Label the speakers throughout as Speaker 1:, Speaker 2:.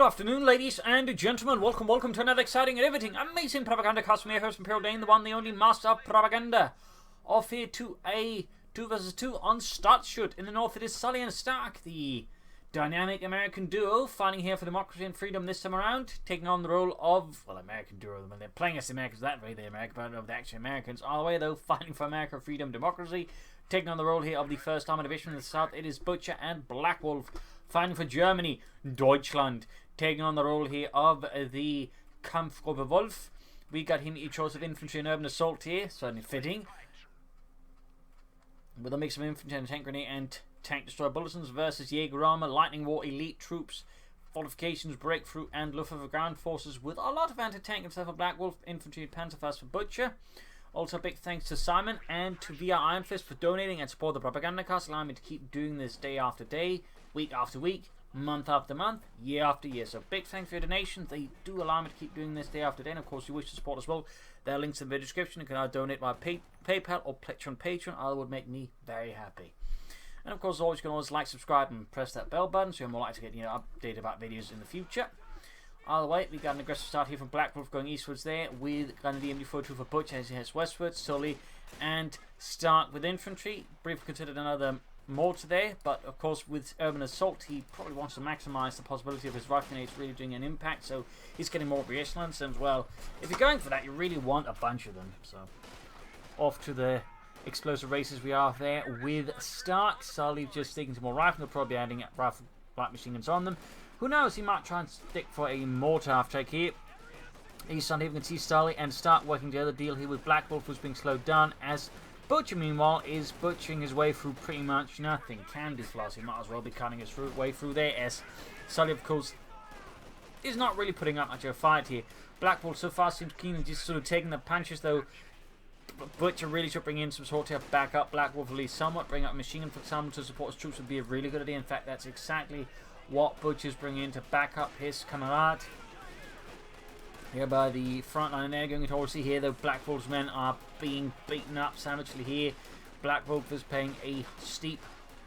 Speaker 1: afternoon, ladies and gentlemen. Welcome to another exciting and riveting, amazing Propagandacast from your host, Imperial Dane, the one, the only master of propaganda. Off here to a 2 vs 2 on Stadtschutt. In the north, it is Sully and Stark, the dynamic American duo, fighting here for democracy and freedom this time around, taking on the role of, well, American duo. When they're playing as the Americans, that way they're American, but I don't know if they're actually Americans. All the way, though, fighting for America, freedom, democracy, taking on the role here of the 1st Armored Division in the south. It is Butcher and Blackwolf. Fighting for Germany, Deutschland, taking on the role here of the Kampfgruppe Wolf. We got him each choice of infantry and urban assault here, certainly fitting. With a mix of infantry and tank grenade and tank destroyer bulletins versus Jaeger armor, lightning war, elite troops, fortifications, breakthrough, and Luftwaffe ground forces with a lot of anti-tank and stuff for Blackwolf, infantry and Panzerfaust for Butcher. Also, big thanks to Simon and to VR Iron Fist for donating and support the Propagandacast, allowing me to keep doing this day after day, week after week, month after month, year after year. So big thanks for your donations. They do allow me to keep doing this day after day. And of course, if you wish to support as well, there are links in the description. You can either donate via PayPal or pledge on Patreon. Either would make me very happy. And of course, as always, you can always like, subscribe, and press that bell button so you're more likely to get updated about videos in the future. Either way, we got an aggressive start here from Blackwolf going eastwards there with Grenadier MD42 for Butcher as he heads westwards. Sully and Stark with infantry. Briefly considered another mortar there, but of course with urban assault he probably wants to maximize the possibility of his rifle grenades really doing an impact, so he's getting more reassurance. And well, if you're going for that, you really want a bunch of them. So off to the explosive races we are there with Stark. Sully just sticking to more rifle. They'll probably be adding rifle light machine guns on them. Who knows, he might try and stick for a mortar half-track here. East on here we can see Sully and Stark working together. Deal here with Blackwolf, who's being slowed down, as Butcher, meanwhile, is butchering his way through pretty much nothing. Candy floss, he might as well be cutting his way through there, as Sully, of course, is not really putting up much of a fight here. Blackwolf so far seems keen and just sort of taking the punches, though. Butcher really should bring in some sort of backup. Blackwolf at least somewhat. Bring up a machine gun, for example, to support his troops would be a really good idea. In fact, that's exactly what Butcher's bringing in to back up his camarade. Here by the front line there, going to see here, though, Blackwolf's men are being beaten up savagely here. Blackwolf is paying a steep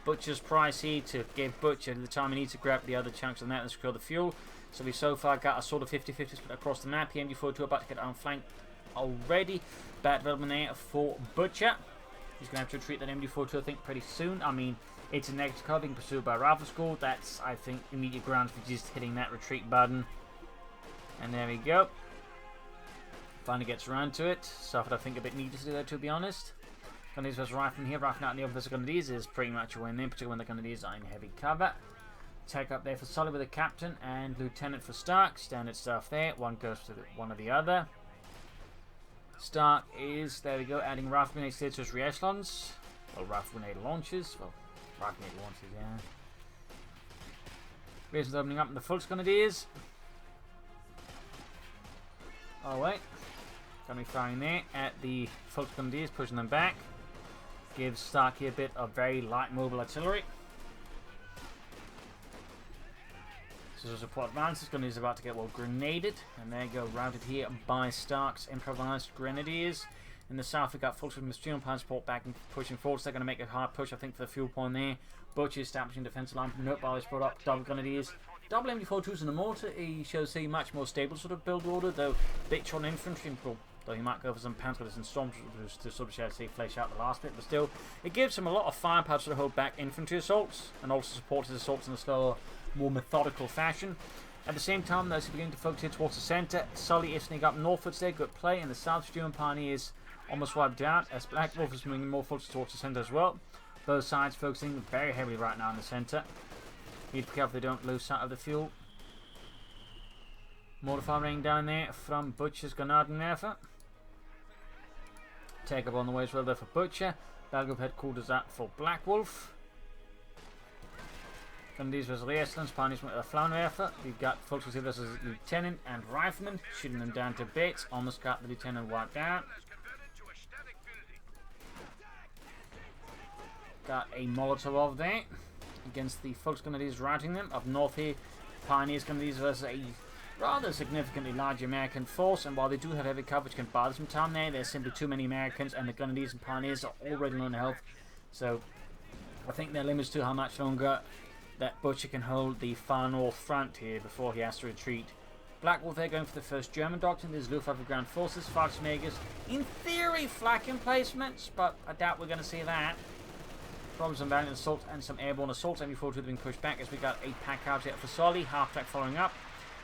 Speaker 1: Butcher's price here to give Butcher the time he needs to grab the other chunks of that and secure the fuel. So we so far got a sort of 50-50 split across the map. Here, MD42 about to get outflanked already. Bad development there for Butcher. He's going to have to retreat that MD42, I think, pretty soon. I mean, it's a negative cover being pursued by Rifle School. That's, I think, immediate grounds for just hitting that retreat button. And there we go. Finally gets around to it. Suffered, I think, a bit needlessly there, to be honest. Grenadiers versus Rifleman here. Rifleman out in the open versus Grenadiers is pretty much a win there, particularly when the Grenadiers are in heavy cover. Take up there for Sully with a captain and lieutenant for Stark. Standard stuff there. One goes to one or the other. Stark is, there we go, adding Rifle Grenade to his re-echelons. Well, Rifle Grenade launches. Well, Rifle Grenade launches, yeah. Reasons opening up in the Fultz Grenadiers. Oh wait, going to be firing there at the Fultz Grenadiers, pushing them back. Gives Stark here a bit of very light mobile artillery. So support advances, Grenadiers about to get well grenaded, and there you go, routed here by Stark's improvised Grenadiers. In the south, we got Fultz with machine gun support back and pushing forward, so they're going to make a hard push, I think, for the fuel point there. Butcher establishing defensive line, note bar is brought up, double Grenadiers. Double MD42s in the mortar, he shows a much more stable sort of build order, though bit on infantry, though he might go for some Panzers and Stormtroopers to sort of, shall I say, flesh out the last bit, but still, it gives him a lot of firepower to sort of hold back infantry assaults, and also supports his assaults in a slower, more methodical fashion. At the same time, those are beginning to focus here towards the centre. Sully is sneaking up northwards there, good play, and the South German Pioneers almost wiped out, as Blackwolf is moving more focus towards the centre as well. Both sides focusing very heavily right now in the centre. Need to be careful they don't lose sight of the fuel. Mortar fire raining down there from Butcher's Grenadier. Take up on the way as well there for Butcher. Blackwolf headquarters up for Blackwolf. Grenadiers versus Reasslans, Pioneers with a Flammwerfer. We've got Fultz versus Lieutenant and Rifleman, shooting them down to bits. Almost got the Lieutenant wiped out. Got a Molotov there against the Fultz Grenadiers, routing them. Up north here, Pioneers Grenadiers versus a rather significantly large American force, and while they do have heavy coverage, can buy them some time there. There's simply too many Americans, and the Grenadiers and Pioneers are already on health, so I think they're limited to how much longer that Butcher can hold the far north front here before he has to retreat. Blackwolf there going for the first German doctrine. There's Luftwaffe ground forces, Fallschirmjägers. In theory, flak emplacements, but I doubt we're going to see that. Problems on mountain assault and some airborne assaults. MU-42 being pushed back as we got a pack out here for Sully. Half track following up.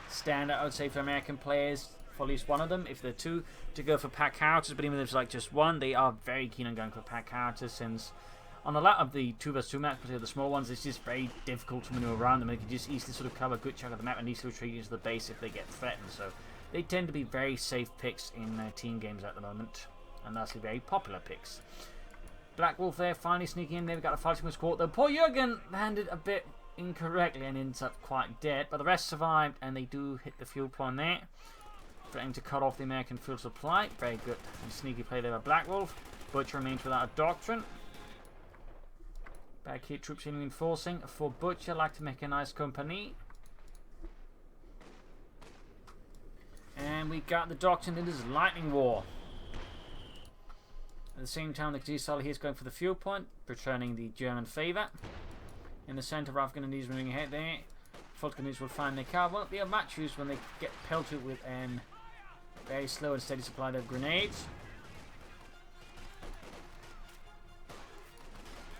Speaker 1: Standard, I would say, for American players, for at least one of them, if they're two, to go for pack characters. But even if it's like just one, they are very keen on going for pack characters, since on a lot of the 2vs2 maps, particularly the small ones, it's just very difficult to maneuver around them. They can just easily sort of cover a good chunk of the map and easily retreat into the base if they get threatened. So they tend to be very safe picks in team games at the moment, and thus very popular picks. Blackwolf there, finally sneaking in there. We've got a fighting squad, though poor Jurgen landed a bit incorrectly and ends up quite dead, but the rest survived, and they do hit the fuel point there, threatening to cut off the American fuel supply. Very good and sneaky play there by Blackwolf. Butcher remains without a doctrine. Back here, troops reinforcing for Butcher. Like to make a nice company. And we got the doctrine. It is Lightning War. At the same time, the Sully here is going for the fuel point, returning the German favour. In the centre, Afghanis moving ahead there. Afghanis will find their car. Won't be a match use when they get pelted with a very slow and steady supply of grenades.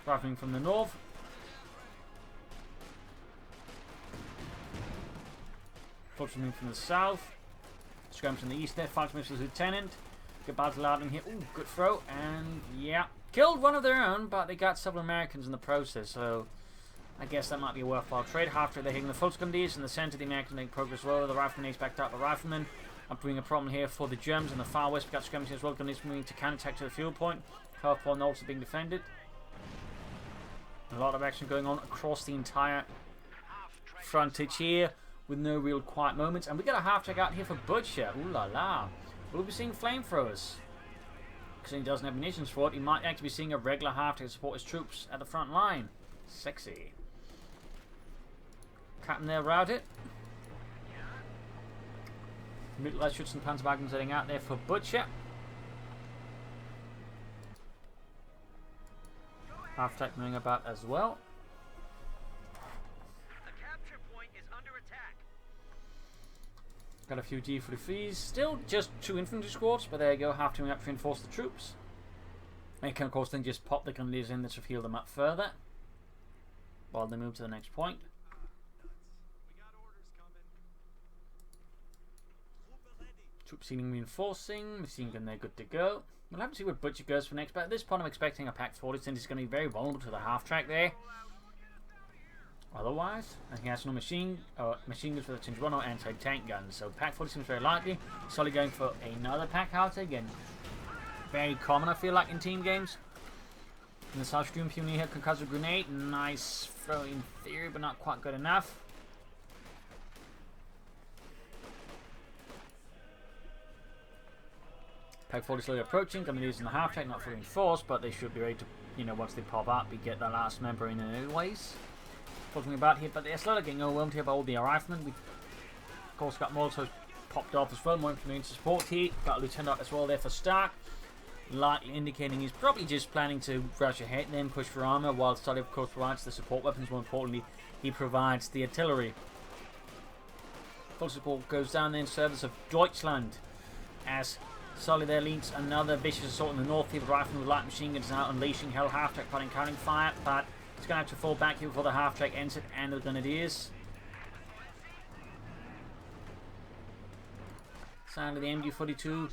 Speaker 1: Rifling from the north. Fulton from the south. Scrums from the east there. Fights with the lieutenant. Good battle out in here. Ooh, good throw. And yeah, killed one of their own, but they got several Americans in the process. So I guess that might be a worthwhile trade. After they're hitting the Fulskundies in the centre, the Americans make progress well. The riflemen backed up the riflemen. I'm bringing a problem here for the Germans in the far west. We got skirmishing as well. Gundies moving to counter-attack to the fuel point. Health point also being defended. A lot of action going on across the entire frontage here, with no real quiet moments. And we got a half-track out here for Butcher. Ooh la la. We'll be seeing flamethrowers. Because he doesn't have munitions for it, he might actually be seeing a regular half-track to support his troops at the front line. Sexy. Captain there routed. Middle Schützen and Panzerwagens heading out there for Butcher. Half-track moving about as well.
Speaker 2: The capture point is under attack.
Speaker 1: Got a few G43s. Still just 2 infantry squads, but there you go. Half teaming up to reinforce the troops. They can, of course, then just pop the Grenadiers in to heal them up further while they move to the next point.
Speaker 2: We got orders coming.
Speaker 1: Troops healing reinforcing. Machine gun there, good to go. We'll have to see where Butcher goes for next, but at this point I'm expecting a Pack 40 since he's going to be very vulnerable to the half-track there. Otherwise, I think he has no machine guns for the Tingerono anti-tank guns, so Pack 40 seems very likely. Sully going for another Pack Halter, again, very common I feel like in team games. And the Stadtschutt Puny here, concussive grenade, nice throw in theory, but not quite good enough. Pack 40 slowly approaching, going to be using the half-track, not fully enforced, but they should be ready to, you know, once they pop up, we get the last member in anyways. Talking about here, but they're slowly getting overwhelmed here by all the riflemen. We, of course, got Molotovs popped off as well, more information support here. Got a lieutenant as well there for Stark, likely indicating he's probably just planning to rush ahead and then push for armor, while Sully, of course, provides the support weapons. More importantly, he provides the artillery. Full support goes down there in service of Deutschland, as Sully there leads another vicious assault in the north here. The riflemen with light machine guns now unleashing hell. Half-track fighting counting fire, but it's going to have to fall back here before the half-track ends it, and the Grenadiers. Sadly, the MG42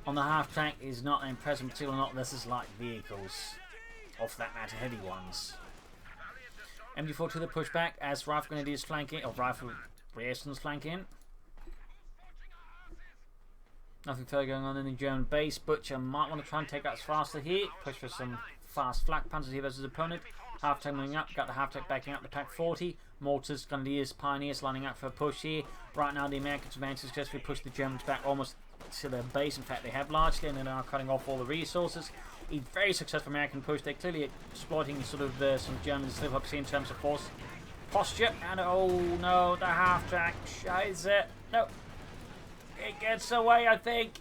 Speaker 1: on the half-track is not impressive, particularly not this is like vehicles. Or for that matter, heavy ones. MG42 the pushback as Rifle Grenadiers flank in, or Rifle Reasons flank in. Nothing further going on in the German base. Butcher might want to try and take out faster here. Push for some fast flak panzers here versus his opponent. Half-track moving up. Got the half-track backing up the Pack 40. Mortars, Grenadiers, Pioneers lining up for a push here. Right now the Americans have successfully pushed the Germans back almost to their base. In fact, they have largely, and they're now cutting off all the resources. A very successful American push. They're clearly exploiting sort of some Germans live up in terms of force posture. And oh no, the half-track. Scheiße. No. It gets away, I think.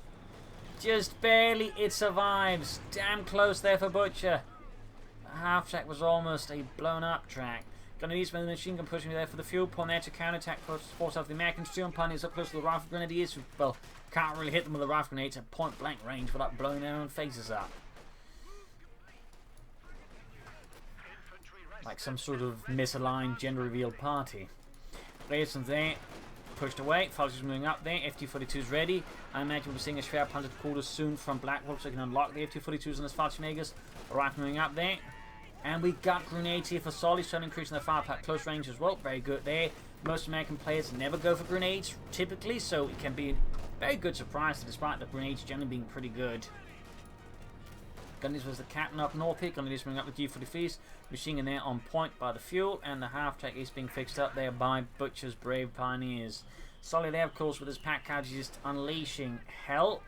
Speaker 1: Just barely it survives. Damn close there for Butcher. The half-track was almost a blown-up track. Gonna need some machine gun pushing me there for the fuel. Pulling there to counter-attack, force out the American Steel Pioneers up close to the rifle grenadiers. Who, well, can't really hit them with the rifle grenades at point-blank range without blowing their own faces up. Like some sort of misaligned gender reveal party. Blazen's there. Pushed away. Falco's moving up there. FT-42's ready. I imagine we'll be seeing a Schwer Panther quarters soon from Blackwolf so we can unlock the FT-42s and the Fallschirmjägers. Rifle moving up there. And we got grenades here for Sully, so increasing their firepower at close range as well. Very good there. Most American players never go for grenades, typically, so it can be a very good surprise, despite the grenades generally being pretty good. Gundies was the captain up north here. Gundies bring up the G43s. Machine gun there on point by the fuel, and the half-track is being fixed up there by Butcher's Brave Pioneers. Sully there, of course, with his pack cards just unleashing hell.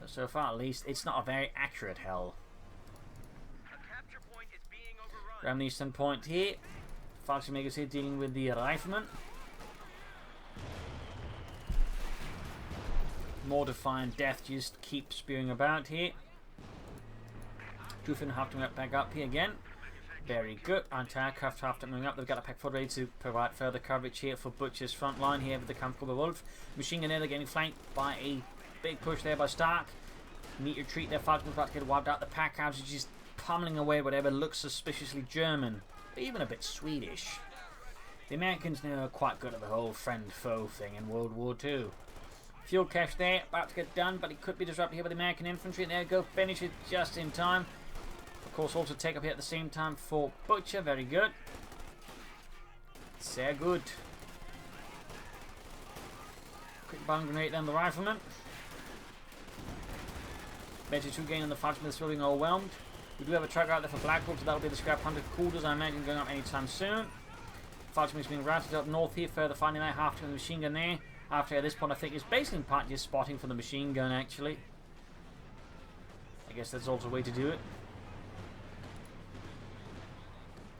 Speaker 1: So far, at least, it's not a very accurate hell. Grab the eastern point here. Fallschirmjägers here dealing with the riflemen. Mortifying death just keeps spewing about here. Doofin have to move back up here again. Very good. Anti-aircraft have to move up. They've got a pack foot ready to provide further coverage here for Butcher's front line here with the camp called the Wolf. Machine gun there, they're getting flanked by a big push there by Stark. Meet retreat there. Fallschirmjägers about to get wiped out. The pack house is just pummeling away whatever looks suspiciously German, but even a bit Swedish. The Americans now are quite good at the whole friend-foe thing in World War II. Fuel cache there, about to get done, but it could be disrupted here by the American infantry. There we go, finish it just in time. Of course, also take up here at the same time for Butcher. Very good. Sehr good. Quick bomb grenade then the rifleman. Measure 2 gain on the Fallschirmjägers feeling overwhelmed. We do have a truck out there for Blackwolf, so that'll be the scrap 100 quarters, I imagine, going up anytime soon. Fallschirmjägers being routed up north here, further finding that half to the machine gun there. After at this point, I think it's basically in part just spotting for the machine gun, actually. I guess that's also a way to do it.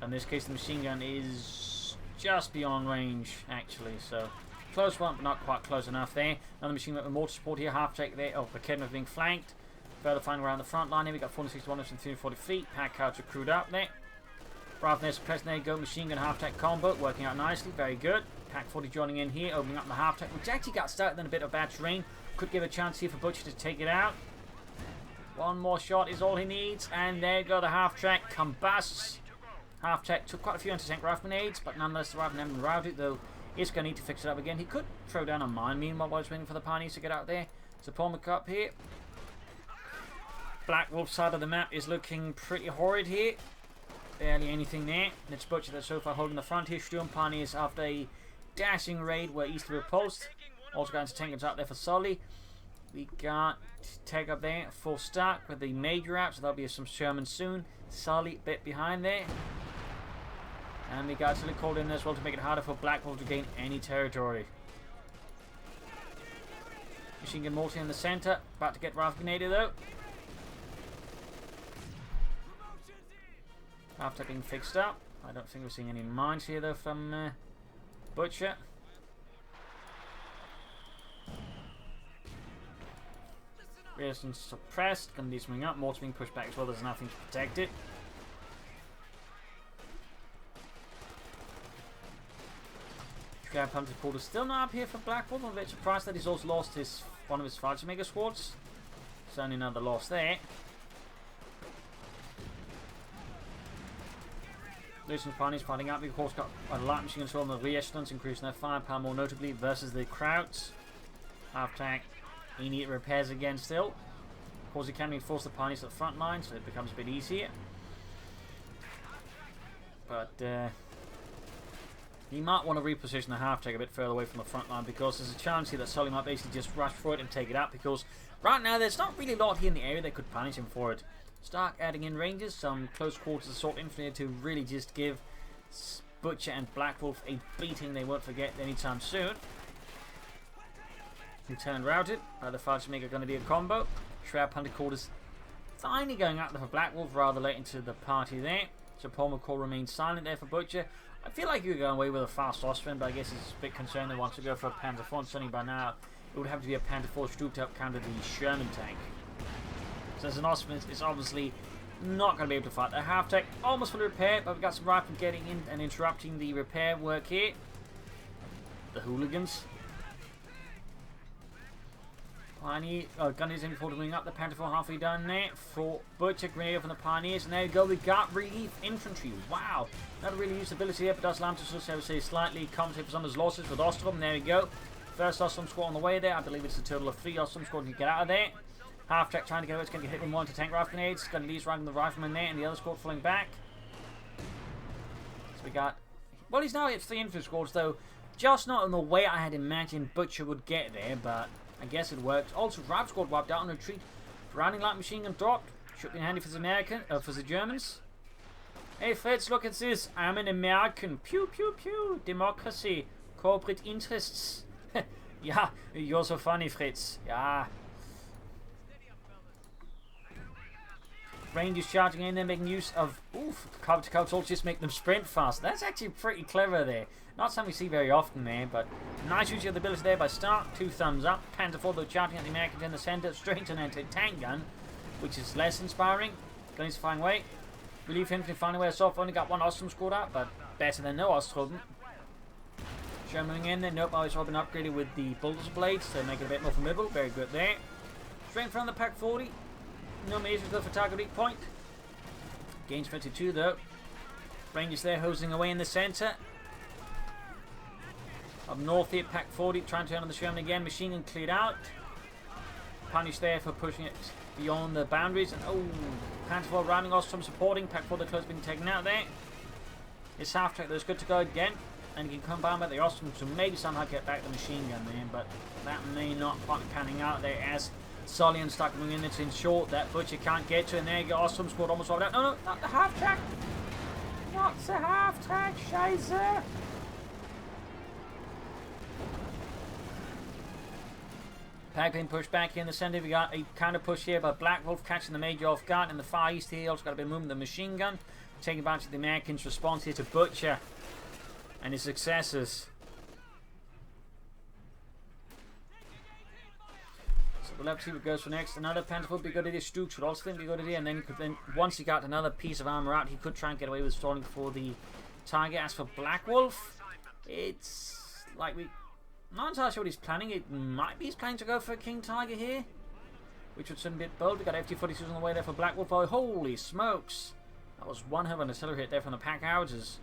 Speaker 1: In this case, the machine gun is just beyond range, actually, so close one, but not quite close enough there. Another machine gun with mortar support here, half take there. Oh, the Kedma being flanked. Further finding around the front line here, we got 461 and 340 feet. Pack cards are crewed up there. Rather than suppressing, there you go, machine gun half-tack combo, working out nicely, very good. Pack 40 joining in here, opening up the half-tack, which actually got started in a bit of bad terrain. Could give a chance here for Butcher to take it out. One more shot is all he needs, and there you go, the half-track combusts. Half-track took quite a few anti-tank rifle grenades, but nonetheless the rifleman haven't routed, though he's going to need to fix it up again. He could throw down a mine meanwhile while he's waiting for the Pioneers to get out there. So pull the up here. Blackwolf side of the map is looking pretty horrid here. Barely anything there. It's Butcher that's so far holding the front here. Sturm Pioneers after a dashing raid were easily repulsed. Also got anti-tankers out there for Sully. We got Tag up there, full stack with the major out, so there'll be some Sherman soon. Sully a bit behind there. And we got Sully called in there as well to make it harder for Blackwolf to gain any territory. Machine gun multi in the center. About to get rifle grenaded though. After being fixed up. I don't think we're seeing any mines here though from Butcher. Resistance suppressed. Gonna need something up. Mortar being pushed back as well. There's nothing to protect it. Grab Hunter Porter still not up here for Blackwolf. I'm a bit surprised that he's also lost one of his Fallschirmjäger squads. Certainly another loss there. Lucian's Pioneers fighting up. We've of course got a light machine gun on the re-echelons, increasing their firepower more notably versus the Krauts. Half tank. Immediate repairs again still. Of course, he can reinforce the Pioneers at the front line, so it becomes a bit easier. But you might want to reposition the half-tank a bit further away from the front line, because there's a chance here that Sully might basically just rush for it and take it out, because right now there's not really a lot here in the area that could punish him for it. Stark adding in rangers, some close quarters assault infantry to really just give Butcher and Blackwolf a beating they won't forget anytime soon. Turn routed. The Fallschirmjäger going to be a combo. Shroud Hunter quarters finally going out there for Blackwolf rather late into the party there. So Paul McCall remains silent there for Butcher. I feel like you could go away with a fast Austrian, but I guess he's a bit concerned that wants to go for a Panzer IV. Certainly by now, it would have to be a Panzer IV Stupe to help counter the Sherman tank. So as an Austrian, it's obviously not going to be able to fight. The half-tech almost fully repaired, but we've got some rifle getting in and interrupting the repair work here. The hooligans. Pioneer, Gunners in for wing up. The Panther 4 halfway done there. For Butcher, grenade from the Pioneers. And there we go, we got relief infantry. Wow. Not really usability here, but does allow to I would say slightly compensate for some of his losses with Ostrom. There we go. First Ostrom squad on the way there. I believe it's a total of 3 Ostrom squad to get out of there. Half track trying to get away. It's going to get hit with 1 to-tank rifle grenades. Going to leave right on the rifleman there, and the other squad falling back. So we got. Well, he's now hit 3 infantry squads, though. Just not in the way I had imagined Butcher would get there, but I guess it worked. Also, Rab squad wiped out on retreat. Browning light machine gun dropped. Should be handy for the for the Germans. Hey Fritz, look at this. I'm an American. Pew pew pew. Democracy. Corporate interests. Yeah, you're so funny, Fritz. Yeah. Rangers charging in there, making use of cover-to-cover assaults, just make them sprint fast. That's actually pretty clever there. Not something we see very often there, but nice use of the ability there by Stark. 2 thumbs up. Panther 4 though charging at the Americans in the centre, straight to an anti-tank gun, which is less inspiring. Gunners flying away. Relief infantry finding away off. Only got 1 Ostrom scored out, but better than no Ostrom. Sherman in there. Nope, always been upgraded with the bulldozer blades to make it a bit more formidable. Very good there. Straight in front of the Pack 40. No measures though for target weak point. Gains 22 though. Rangers there hosing away in the centre. Up north here, Pack 40 trying to turn on the Sherman again. Machine gun cleared out. Punish there for pushing it beyond the boundaries. And oh, Panther 4 rounding Ostrom supporting. Pack 4 the close being taken out there. His half track though is good to go again. And he can combine with the Ostrom to maybe somehow get back the machine gun there. But that may not quite be panning out there as Sully and Stark coming in to ensure that Butcher can't get to. And there you go, Ostrom squad almost wiped out. No, not the half track. Not the half track, Scheiße. Pack being pushed back in the centre. We got a counter push here by Blackwolf catching the Major off guard in the far east here. Also got a bit of movement of the machine gun. Taking advantage of the Americans' response here to Butcher and his successors. So we'll have to see what goes for next. Another Panther would be good idea. Stooks would also think be a good idea. And then he could once he got another piece of armour out, he could try and get away with stalling for the target. As for Blackwolf, it's like not entirely sure what he's planning. It might be he's planning to go for a King Tiger here, which would seem a bit bold. We got FT-42s on the way there for Blackwolf. Oh, holy smokes! That was one hell of an artillery hit there from the Pack Houses.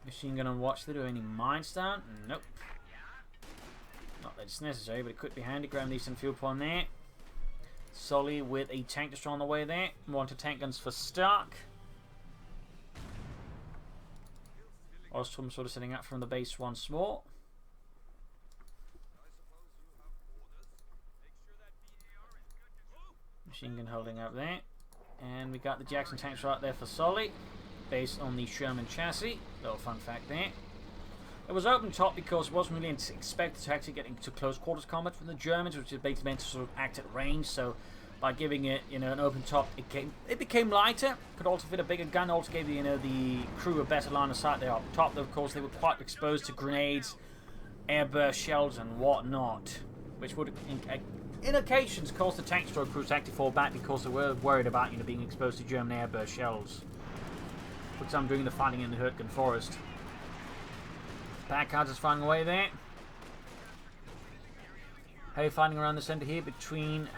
Speaker 1: Machine gun on watch. They do any mines down? Nope. Not that it's necessary, but it could be handy. Grab these some fuel upon there. Sully with a tank destroyer on the way there. More anti-tank guns for Stark. Ostrom sort of setting up from the base once more. Machine gun holding up there. And we got the Jackson tanks right there for Sully, based on the Sherman chassis. Little fun fact there. It was open top because it wasn't really expected to actually get into close quarters combat from the Germans, which is basically meant to sort of act at range. So by giving it, an open top, it became lighter. Could also fit a bigger gun. Also gave the crew a better line of sight there up top. Though of course they were quite exposed to grenades, airburst shells, and whatnot, which would in occasions cause the tank destroyer crews to actually fall back because they were worried about being exposed to German airburst shells. With some doing the fighting in the Hürtgen forest. Packhards is flying away there. Hey, fighting around the centre here between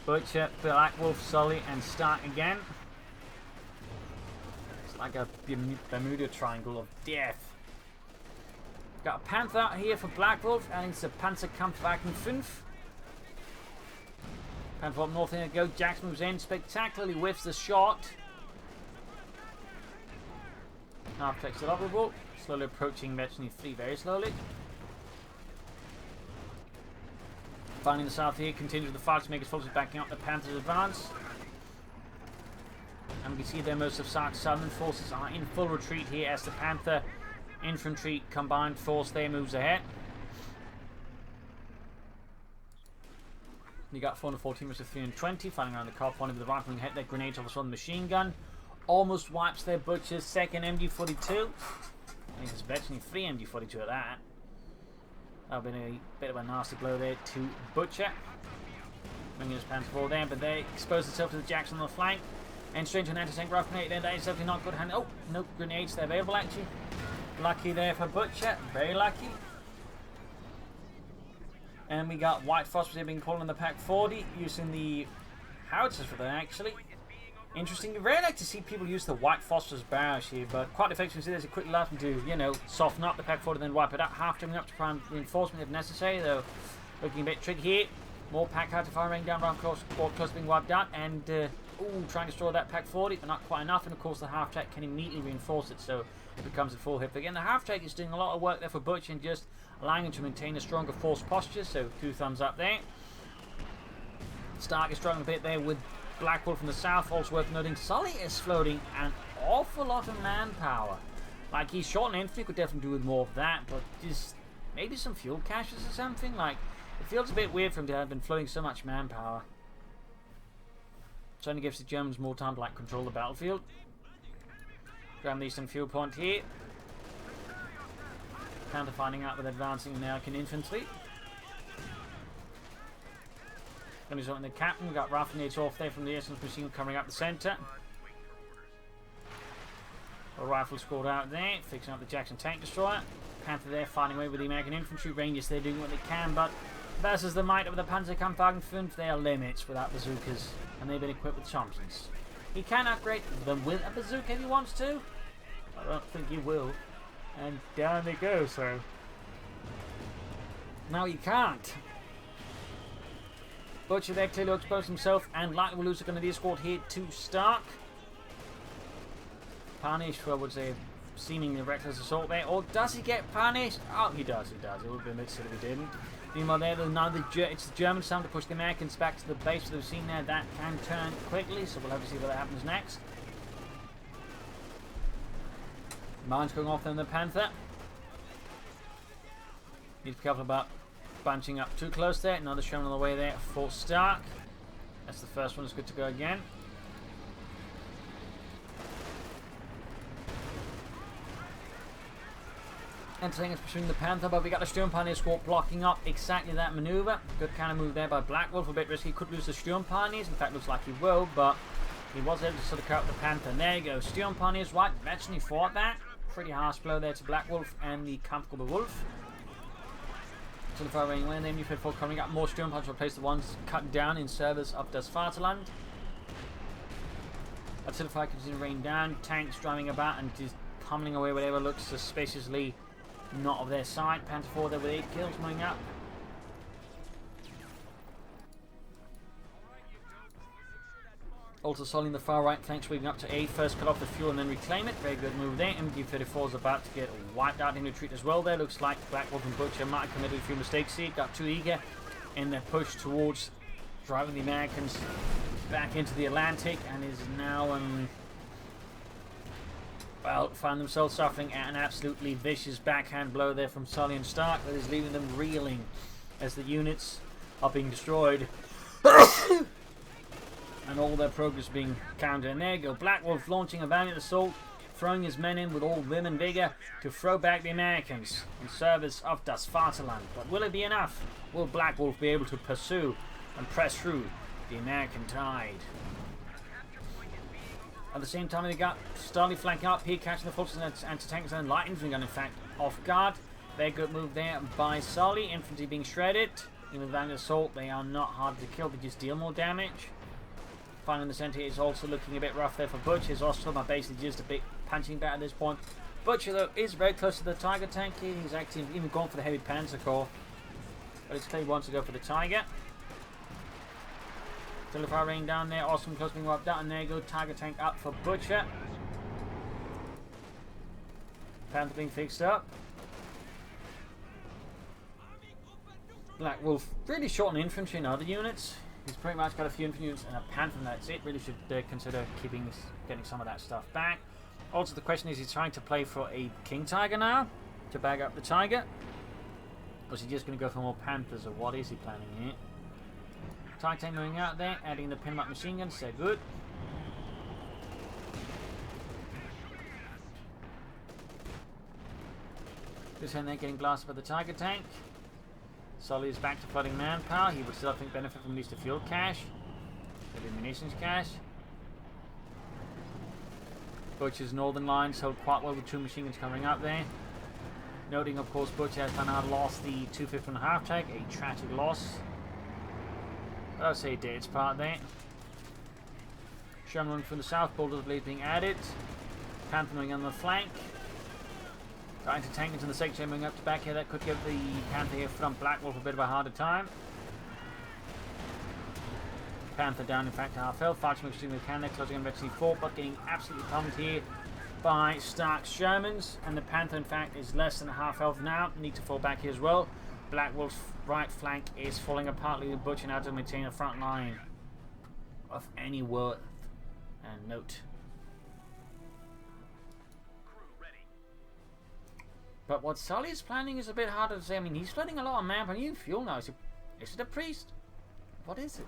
Speaker 1: Butcher, Blackwolf, Sully, and Stark again. It's like a Bermuda Triangle of death. Got a Panther out here for Blackwolf, and it's a Panzerkampfwagen 5. Panther up north, here go. Jax moves in, spectacularly whiffs the shot. Half takes it operable. Slowly approaching Mercenary 3 very slowly. Finding the south here, continues with the fight to make his forces backing up the Panther's advance. And we can see there most of Sark's southern forces are in full retreat here as the Panther infantry combined force there moves ahead. You got 414 versus 320, fighting around the car, finding with the rifling hit their grenades off from the machine gun. Almost wipes their Butcher's second MG-42. I think it's virtually 3 MG-42 at that. That'll be a bit of a nasty blow there to Butcher. Bringing his Panther forward there, but they expose themselves to the Jacks on the flank. And straight to an anti-tank rifle grenade, then that is definitely not good hand. Oh, no grenades there available actually. Lucky there for Butcher, very lucky. And we got White Phosphorus being called in the Pack 40, using the howitzers for that actually. Interesting. Rare like to see people use the White Phosphorus barrage here, but quite effective. See, there's a quick allow them to, you know, soften up the Pack 40, then wipe it out. Half jumping up to prime reinforcement if necessary, though looking a bit tricky here. More Pack hard to fire rain down around close being wiped out, and trying to destroy that Pack 40, but not quite enough. And of course, the half track can immediately reinforce it, so it becomes a full hit. But again, the half track is doing a lot of work there for Butch and just allowing him to maintain a stronger force posture. So 2 thumbs up there. Stark is struggling a bit there with Blackwolf from the south. Also worth noting, Sully is floating an awful lot of manpower. Like, he's short on infantry, could definitely do with more of that, but just maybe some fuel caches or something. Like, it feels a bit weird for him to have been floating so much manpower. Certainly gives the Germans more time to like control the battlefield. Grab the eastern fuel point here. Panther finding out with advancing American infantry. Going to the captain. We've got Raffinades off there from the essence machine covering up the centre. A rifle scored out there, fixing up the Jackson tank destroyer. Panther there fighting away with the American infantry. Rangers, they're doing what they can, but versus the might of the Panzerkampfwagenfünf, there are limits without bazookas, and they've been equipped with Thompsons. He can upgrade them with a bazooka if he wants to. I don't think he will. And down they go, so. Now he can't. Butcher there clearly exposed himself, and likely will lose a Grenadier squad here to Stark. Punished for, I would say, seemingly reckless assault there. Or does he get punished? Oh, he does. It would be a bit silly if he didn't. Meanwhile, there, it's the Germans time to push the Americans back to the base. We've seen there that can turn quickly, so we'll have to see what happens next. Mines going off in the Panther. Need to be careful about bunching up too close there. Another Sherman on the way there for Stark. That's the first one. It's good to go again. Entering is pursuing the Panther, but we got the Sturmpioneer squad blocking up exactly that maneuver. Good kind of move there by Blackwolf. A bit risky. Could lose the Sturmpioneers. In fact, looks like he will, but he was able to sort of cut out the Panther. And there you go. Sturmpioneers, right? Eventually fought that. Pretty harsh blow there to Blackwolf and the Kampfgruppe Wolf. To the far range lane, then you for coming up more Sturmpioneers to replace the ones cut down in service of Das Vaterland. Artillery continues to rain down. Tanks driving about and just pummeling away whatever looks suspiciously not of their side. Panther 4 there with 8 kills coming up. Also Sully in the far right flank sweeping up to A. First cut off the fuel and then reclaim it. Very good move there. MG-34 is about to get wiped out in retreat as well there. Looks like Blackwolf and Butcher might have committed a few mistakes here. Got too eager in their push towards driving the Americans back into the Atlantic, and is now well, find themselves suffering an absolutely vicious backhand blow there from Sully and Stark that is leaving them reeling as the units are being destroyed and all their progress being countered. And there you go, Blackwolf launching a valiant assault, throwing his men in with all vim and vigour to throw back the Americans in service of Das Vaterland. But will it be enough? Will Blackwolf be able to pursue and press through the American tide? At the same time, they got Stadtchutt flanking up here, catching the forces and anti-tanks and light infantry gun, in fact, off guard. Very good move there by Sully. Infantry being shredded. In the valiant assault, they are not hard to kill, they just deal more damage. Finding the centre is also looking a bit rough there for Butcher. His Ostrom are basically just a bit punching back at this point. Butcher, though, is very close to the Tiger tank here. He's actually even gone for the heavy Panzer Corps, but it's clear he wants to go for the Tiger. Fire rain down there, awesome close being wiped out, and there you go, Tiger tank up for Butcher. Panther being fixed up. Blackwolf really short on infantry and other units. He's pretty much got a few infantry units and a Panther, and that's it. Really should consider getting some of that stuff back. Also, the question is, he's trying to play for a King Tiger now to bag up the Tiger, or is he just going to go for more Panthers, or what is he planning here? Tiger tank moving out there, adding the pin-up machine guns, so good. This hand there getting blasted by the Tiger tank. Sully is back to flooding manpower. He would still, I think, benefit from at least a fuel cache. Maybe munitions cache. Butcher's northern lines hold quite well with 2 machine guns coming up there. Noting, of course, Butcher has by now lost the 250.5 tag, a tragic loss. But I'll say it did its part there. Sherman running from the south, Boulder Blade being added. Panther moving on the flank. Trying to tank into the section, moving up to back here. That could give the Panther here from Blackwolf a bit of a harder time. Panther down, in fact, to half health. Fighting extremely can closing on Betsy 4, but getting absolutely pumped here by Stark's Shermans. And the Panther, in fact, is less than half health now. Need to fall back here as well. Blackwolf's right flank is falling apart, leaving Butcher now to maintain a front line of any worth and note. But what Sully is planning is a bit harder to say. I mean, he's flooding a lot of manpower. New fuel now. Is it a priest? What is it?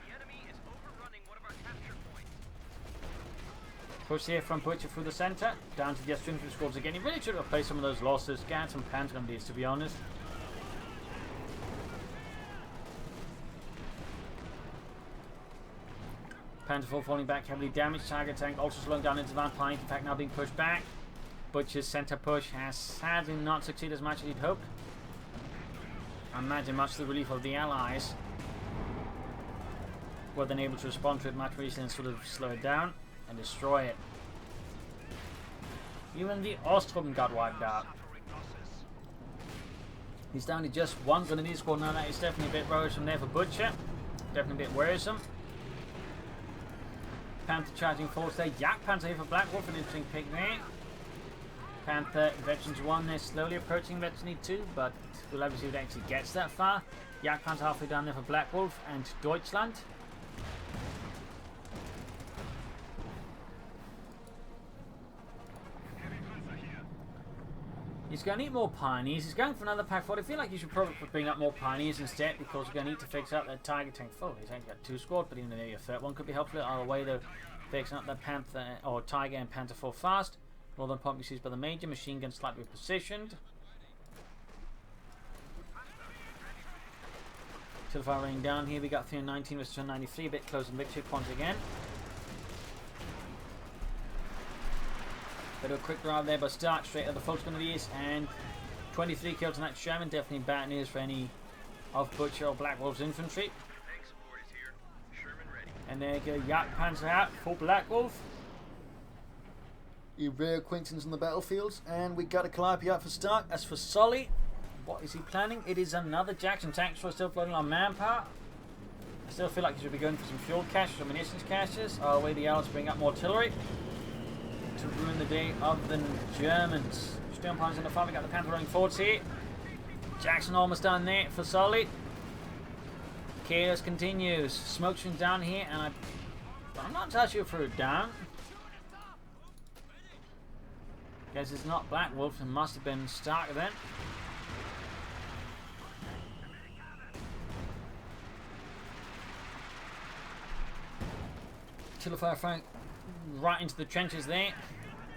Speaker 2: The enemy is overrunning one of our capture points.
Speaker 1: Push here from Butcher through the centre. Down to the infantry squads again. He really should have replaced some of those losses. Get some Panther on these, to be honest. Panther 4 falling back, heavily damaged. Tiger tank also slowing down into Van Pine. In fact, now being pushed back. Butcher's centre push has sadly not succeeded as much as he'd hoped. I imagine much to the relief of the Allies were then able to respond to it much more easily and sort of slow it down and destroy it. Even the Ostrom got wiped out. He's down to just one grenadier squad now. That is definitely a bit worrisome there for Butcher. Definitely a bit worrisome. Panther charging force there. Yak Panther here for Blackwolf, an interesting pick there. Panther, Veterans 1, they're slowly approaching Veterans 2, but we'll have to see if it actually gets that far. Yak Panther halfway down there for Blackwolf and Deutschland. He's going to need more Pioneers. He's going for another pack forward. I feel like he should probably bring up more Pioneers instead, because we're going to need to fix up that Tiger tank. Oh, he's only got 2 squads, but even maybe a third one could be helpful. Either way, though, fixing up that Panther or Tiger and Panther 4 fast. Northern pump seized by the Major. Machine gun slightly positioned. Tilfire raining down here. We got 319 versus 293. A bit close in victory points again. Bit of a quick drive there by Stark, straight at the Folks Grenadiers, and 23 kills on that Sherman. Definitely bad news for any of Butcher or Blackwolf's infantry.
Speaker 2: Thanks, boys here. Sherman ready.
Speaker 1: And there you go, Yak Panther out for Blackwolf. You rare Quintons on the battlefields, and we got a Calliope out for Stark. As for Sully, what is he planning? It is another Jackson tank, so still floating on manpower. I still feel like he should be going for some fuel caches or munitions caches. Oh, wait, the Allies bring up more artillery to ruin the day of the Germans. Stone Pines in the front, we got the Panther running forwards here. Jackson almost done there for Sully. Chaos continues. Smoke's down here, and I'm not entirely sure for it down. Guess it's not Blackwolf, it must have been Stark then. Tilfire Frank right into the trenches there.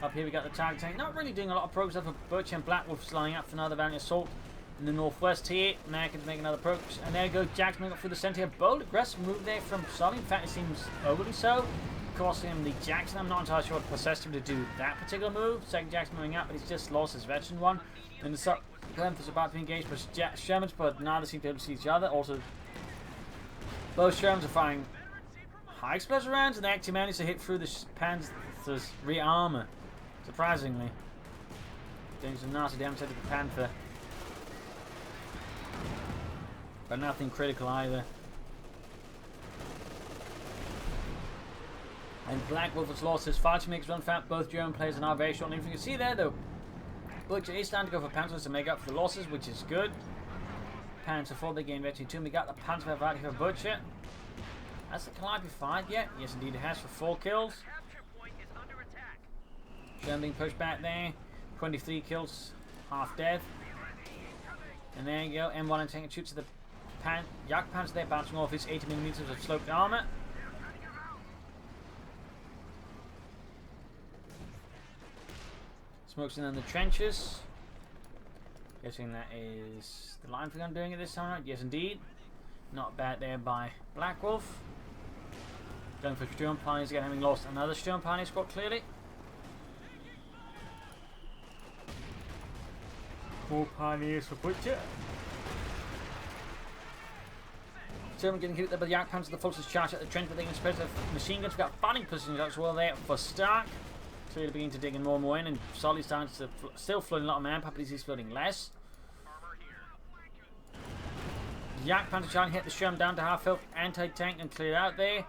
Speaker 1: Up here we got the Tiger tank. Not really doing a lot of progress for Butcher, and Blackwolf lining up for another valiant assault in the northwest here. Americans make another progress. And there you go, Jack's moving up through the centre here. Bold, aggressive move there from Sully. In fact, it seems overly so. Costing him the Jackson. I'm not entirely sure what possessed him to do that particular move. Second Jackson moving up, but he's just lost his veteran one. And the Panther's about to be engaged by Shermans, but neither seem to be able to see each other. Also, both Shermans are firing high explosive rounds, and they actually managed to hit through the Panther's rear armour. Surprisingly. Doing some nasty damage to the Panther. But nothing critical either. And Blackwolf has lost his fighting mix run fat. Both German players are now very short. And if you can see there, though, Butcher is starting to go for Panthers to make up for the losses, which is good. Panther 4, they gain Veteran 2. We got the Panther out here for Butcher. Has the Calliope fired yet? Yes, indeed it has, for 4 kills.
Speaker 2: Capture point is under attack.
Speaker 1: Sherman being pushed back there. 23 kills, half dead. And there you go, M1 and tank shoots at the Yak Panther there, bouncing off his 80mm of sloped armour. Smokes in the trenches. Guessing that is the line gun doing it this time, right? Yes, indeed. Not bad there by Blackwolf. Going for Sturm Pioneers again, having lost another Sturm Pioneer squad clearly. More Pioneers for Butcher. German getting hit there by the Yak Panzer, the forces charge at the trench, but they can spread the machine guns. We've got fighting positions as well there for Stark. Clearly beginning to dig in more and more in, and Sully's starting to still flooding a lot of manpower, but he's flooding less. Yak Panzer trying to hit the Sturm down to half health, anti-tank and cleared out there.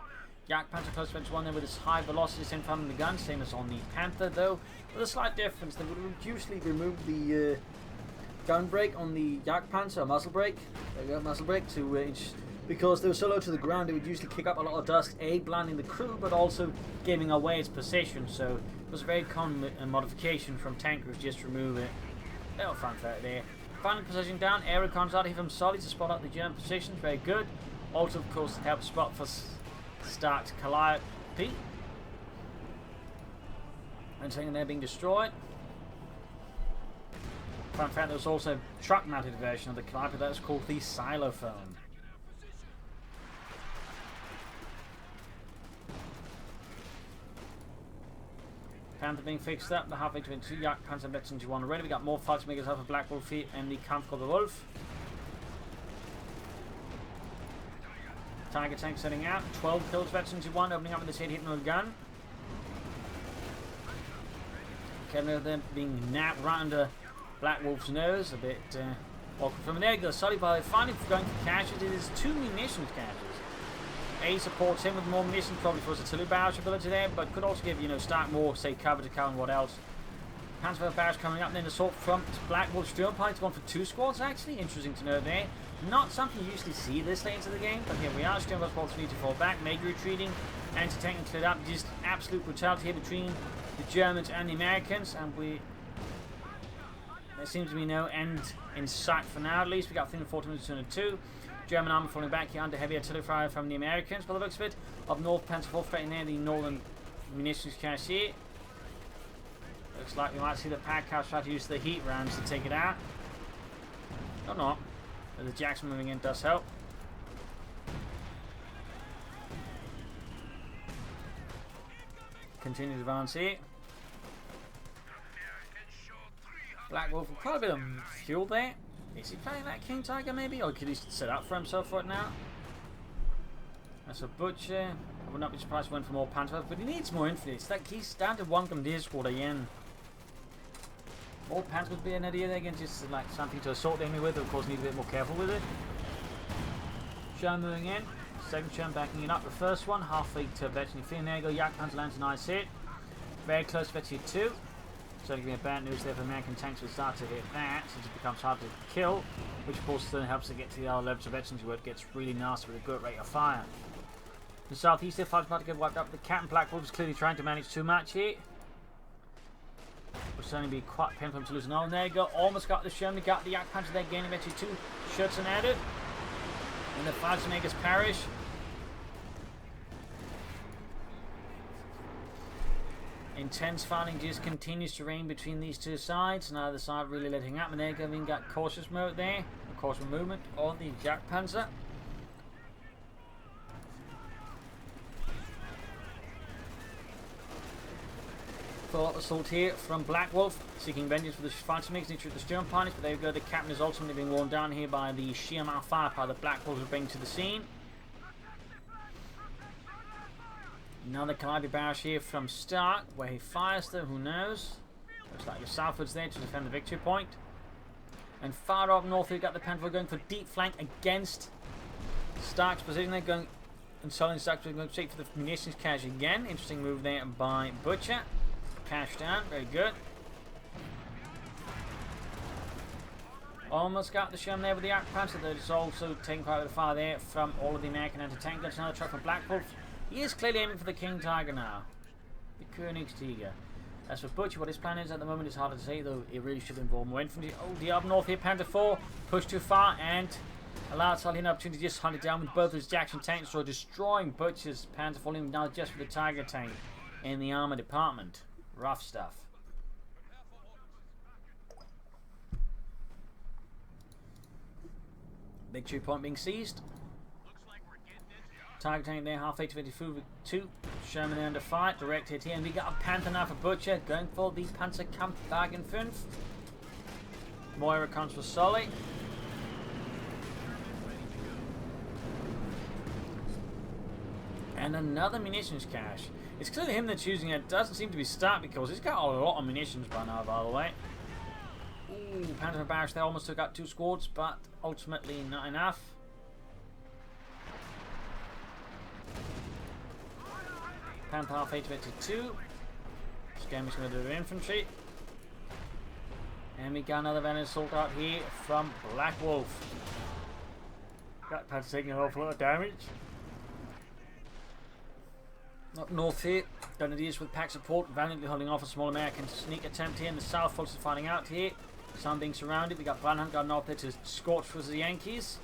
Speaker 1: Yak Panzer close to one there with his high velocity sent from the gun, same as on the Panther though. With a slight difference, they would usually remove the gun brake on the Yak Panzer, or muzzle brake. There you go, muzzle brake, to because they were so low to the ground, it would usually kick up a lot of dust, A, blinding the crew, but also giving away its position. So it was a very common modification from tankers, just to remove it. Little fanfare there. Final position down, aero comes out here from Sully to spot out the German positions, very good. Also, of course, help spot for Stark to Calliope. And saying they're being destroyed. Fun fact, there was also a truck-mounted version of the Calliope that was called the Xylophone. Panther being fixed up, the halfway between two Yak Panzer veterans you want already. We got more fights makers up for Blackwolf here and the Kampf for the Wolf. Tiger tank setting out, 12 kills veterans you want, opening up with this head hitting with a gun. Kevin them being napped right under Blackwolf's nose, a bit awkward from there. Goes Sully by finally going for caches. It is 2 munitions caches. A supports him with more munitions, probably for his artillery barrage ability there, but could also give, Stark more, say, cover to cover and what else. Panzer barrage coming up, and then assault from Blackwolf Sturm Pioneers going for 2 squads, actually. Interesting to know there. Not something you usually see this late into the game, but here we are. Sturm Pioneers need to fall back, major retreating, anti-tank and cleared up. Just absolute brutality here between the Germans and the Americans, and there seems to be no end in sight for now, at least. We got 40 minutes to 2. German army falling back here under heavy artillery fire from the Americans, by the looks of it. Up north, Panzer IV threatening there, the northern munitions cache here. Looks like we might see the pack house try to use the heat rounds to take it out. Or not. But the Jackson moving in does help. Continue to advance here. Blackwolf will quite a bit of fuel there. Is he playing that King Tiger maybe? Or could he set up for himself right now? That's a Butcher. I would not be surprised if he went for more Panther, but he needs more infantry. It's like he's down to 1 Grenadier squad again. More Panther would be an idea there again, just like something to assault the enemy with. Of course, need to be a bit more careful with it. Sherm moving in. Second Sherm backing it up. The first one, halfway to Veteran. There you go. Yak Panther lands a nice hit. Very close to Veteran 2. So giving a bad news there for American tanks will start to hit that, since it becomes hard to kill, which of course then helps to get to the other levels of veterans where it gets really nasty with a good rate of fire. The southeast there, fight's about to get wiped up. The Captain Blackwolf is clearly trying to manage too much here. Will certainly be quite painful to lose. And there you go, almost got the Sherman, got the Yak Panzer there, gaining eventually 2 shots and added. And the fights makers perish. Intense fighting just continues to reign between these two sides. Neither side really letting up. And there you go, got cautious mode there. A cautious movement on the Yak Panzer. Full-up assault here from Blackwolf, seeking vengeance for the fighting makers into the Sturm Pioneers. But there you go, the captain is ultimately being worn down here by the sheer amount of firepower that Blackwolf will bring to the scene. Another Calliope barrage here from Stark, where he fires though, who knows. Looks like the southwards there to defend the victory point. And far up north, we've got the Panther going for deep flank against Stark's position. They're going, and Sully and Stark going straight for the munitions cache again. Interesting move there by Butcher. Cash down, very good. Almost got the Sherman there with the Yak Panzer. There's also taking quite a bit of fire there from all of the American anti-tank guns. Another truck from Blackwolf. He is clearly aiming for the King Tiger now. The Königstiger. As for Butcher, what his plan is at the moment is harder to say, though it really should involve more infantry. Oh, the up north here, Panther 4, pushed too far and allowed Sully an opportunity to just hunt it down with both his Jackson tanks, so destroying Butcher's Panther 4 now just with the Tiger tank in the armor department. Rough stuff. Victory point being seized. Tiger tank there, half 8 2. Sherman there under fight. Direct hit here. And we got a Panther now for Butcher. Going for the Panzerkampfwagen 5. Moira comes for Sully. And another munitions cache. It's clearly him that's using it. Doesn't seem to be start because he's got a lot of munitions by now, by the way. Ooh, Panther Barracks there almost took out 2 squads, but ultimately not enough. Panther half 8 2. Skirmish with the infantry. And we got another Venom assault out here from Blackwolf. That Panther taking an awful lot of damage. Up north here, Grenadiers with pack support, valiantly holding off a small American sneak attempt here in the south. Forces fighting out here. Some being surrounded. We got Branham got north there to scorch for the Yankees.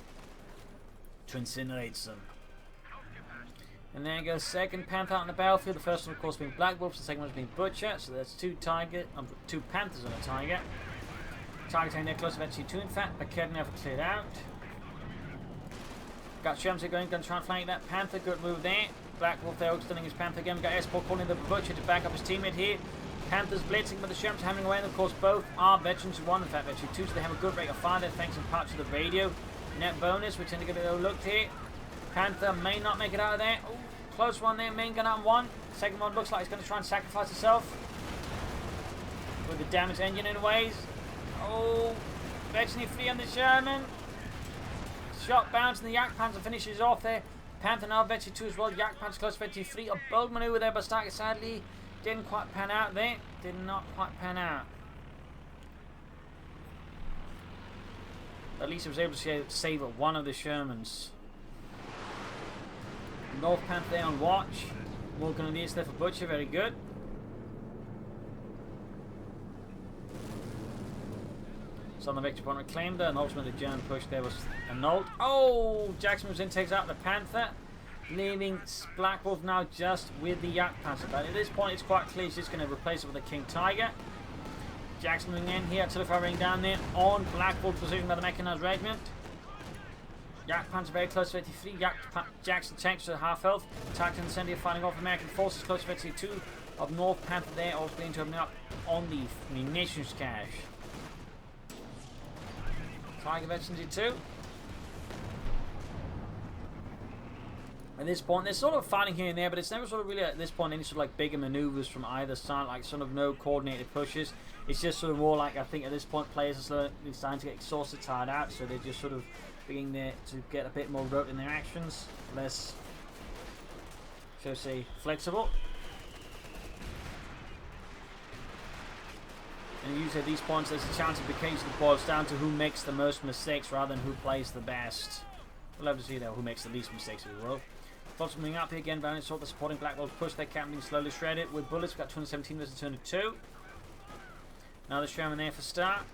Speaker 1: To incinerate them. And there goes second Panther out on the battlefield. The first one, of course, being Blackwolf. The second one's being Butcher. So that's 2 Panthers on a Tiger. Tiger taking there close, eventually 2 in fact. But Kedden never cleared out. Got Sherman going to try and flank that Panther. Good move there. Blackwolf there extending his Panther again. We got S4 calling the Butcher to back up his teammate here. Panthers blitzing, but the Shermans hammering away. And of course, both are veterans who won. In fact, veteran 2, so they have a good rate of fire there, thanks in part to the radio. Net bonus, we tend to get a little look here. Panther may not make it out of there. Ooh, close one there. Main gun out 1. Second one looks like it's going to try and sacrifice itself. With the damaged engine in ways. Oh, veteran 3 on the Sherman. Shot bouncing the Yak Panzer finishes off there. Panther now veteran 2 as well. Yak Panzer close veteran 3. A bold maneuver there, but Stark sadly didn't quite pan out there. Did not quite pan out. At least he was able to save one of the Shermans. North Panther there on watch. More Grenadiers there for Butcher. Very good. Southern victory point reclaimed there, and ultimately the German push there was annulled. Oh! Jackson moves in, takes out the Panther, leaving Blackwolf now just with the Yak Panzer. But at this point, it's quite clear he's just going to replace it with the King Tiger. Jackson moving in here, artillery ring down there on Blackwolf, positioned by the mechanized regiment. Yak Panzer very close to 83. Jackson tanks to half health. Titan Incendiary fighting off American forces close to 82 of North Panther there, also being to open up on the munitions cache. Tiger veterans D2. At this point, they're sort of fighting here and there, but it's never sort of really at this point any sort of like bigger maneuvers from either side, like sort of no coordinated pushes. It's just sort of more like, I think at this point players are sort of starting to get exhausted, tired out, so they're just sort of being there to get a bit more rote in their actions, less, shall we say, flexible. And usually at these points there's a chance it becomes the boils down to who makes the most mistakes rather than who plays the best. We'll have to see though who makes the least mistakes in the world. Thoughts moving up here again, Baron Sort, the supporting Blackwolf push their camp being slowly shredded with bullets. We've got 217 versus 202. Now the Sherman there for Stark.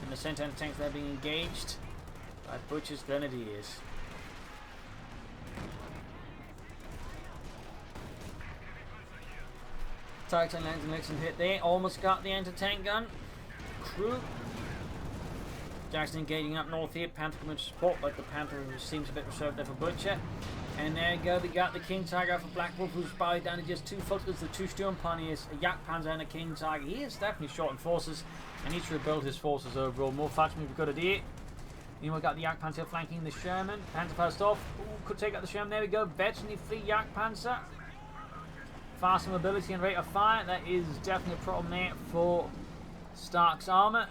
Speaker 1: And the center end tanks there being engaged by Butcher's Grenadiers. Titan lands an excellent hit there. Almost got the anti-tank gun. Crew. Jackson engaging up north here. Panther coming to support, but the Panther seems a bit reserved there for Butcher. And there you go. We got the King Tiger for Blackwolf, who's bowed down to just 2 footers. The 2 Sturm Pioneers, a Yak Panzer and a King Tiger. He is definitely short in forces and needs to rebuild his forces overall. More fights we've got to do. Meanwhile, we've got the Yak Panzer flanking the Sherman. Panther first off. Ooh, could take out the Sherman. There we go. Veteran free Yak Panzer. Faster mobility and rate of fire. That is definitely a problem there for Stark's armor.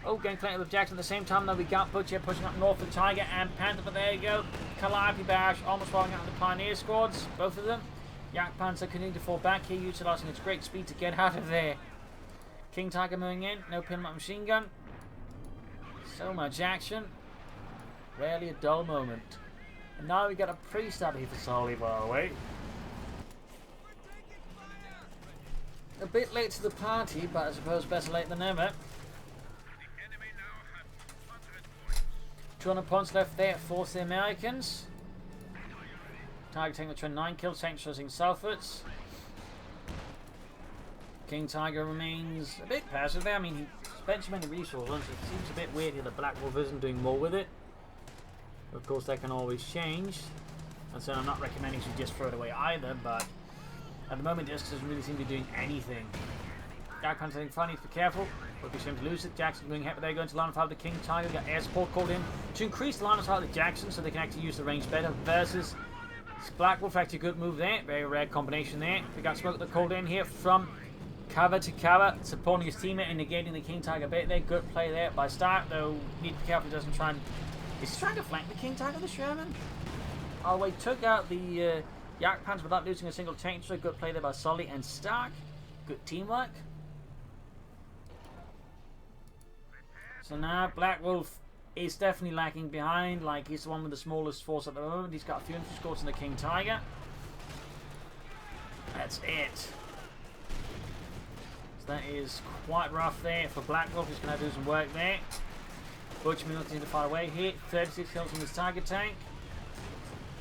Speaker 1: Oh, getting connected with Jackson at the same time though. We got Butcher pushing up north with Tiger and Panther, but there you go. Calliope Barrage almost falling out of the Pioneer squads, both of them. Yak Panzer continuing to fall back here, utilising its great speed to get out of there. King Tiger moving in, no pinlock machine gun. So much action. Rarely a dull moment. And now we got a pre-stab here for Sully, by the way. A bit late to the party, but I suppose better late than never. 200 points left there for the Americans. Tiger taking the 29 kills, tank shooting southwards. King Tiger remains a bit passive there. I mean, spent so many resources. It seems a bit weird here that Blackwolf isn't doing more with it. Of course, that can always change. And so I'm not recommending you just throw it away either, but at the moment, it just doesn't really seem to be doing anything. Jack Hunt's having fun, needs to be careful. Would be shame to lose it. Jackson going ahead, but they're going to line of fire with the King Tiger. Got air support called in to increase the line of fire with Jackson so they can actually use the range better. Versus Blackwolf, actually a good move there. Very rare combination there. We got smoke that called in here from cover to cover, supporting his teammate and negating the King Tiger a bit there. Good play there by Stark, though. Need to be careful he doesn't try and. Is he trying to flank the King Tiger, the Sherman? Oh, wait, took out the Yak Pants without losing a single tank. So good play there by Sully and Stark. Good teamwork. So now Blackwolf is definitely lagging behind. Like, he's the one with the smallest force at the moment. He's got a few infantry scores in the King Tiger. That's it. So that is quite rough there for Blackwolf. He's going to do some work there. Butcher continues to fire away here. 36 kills from his target tank.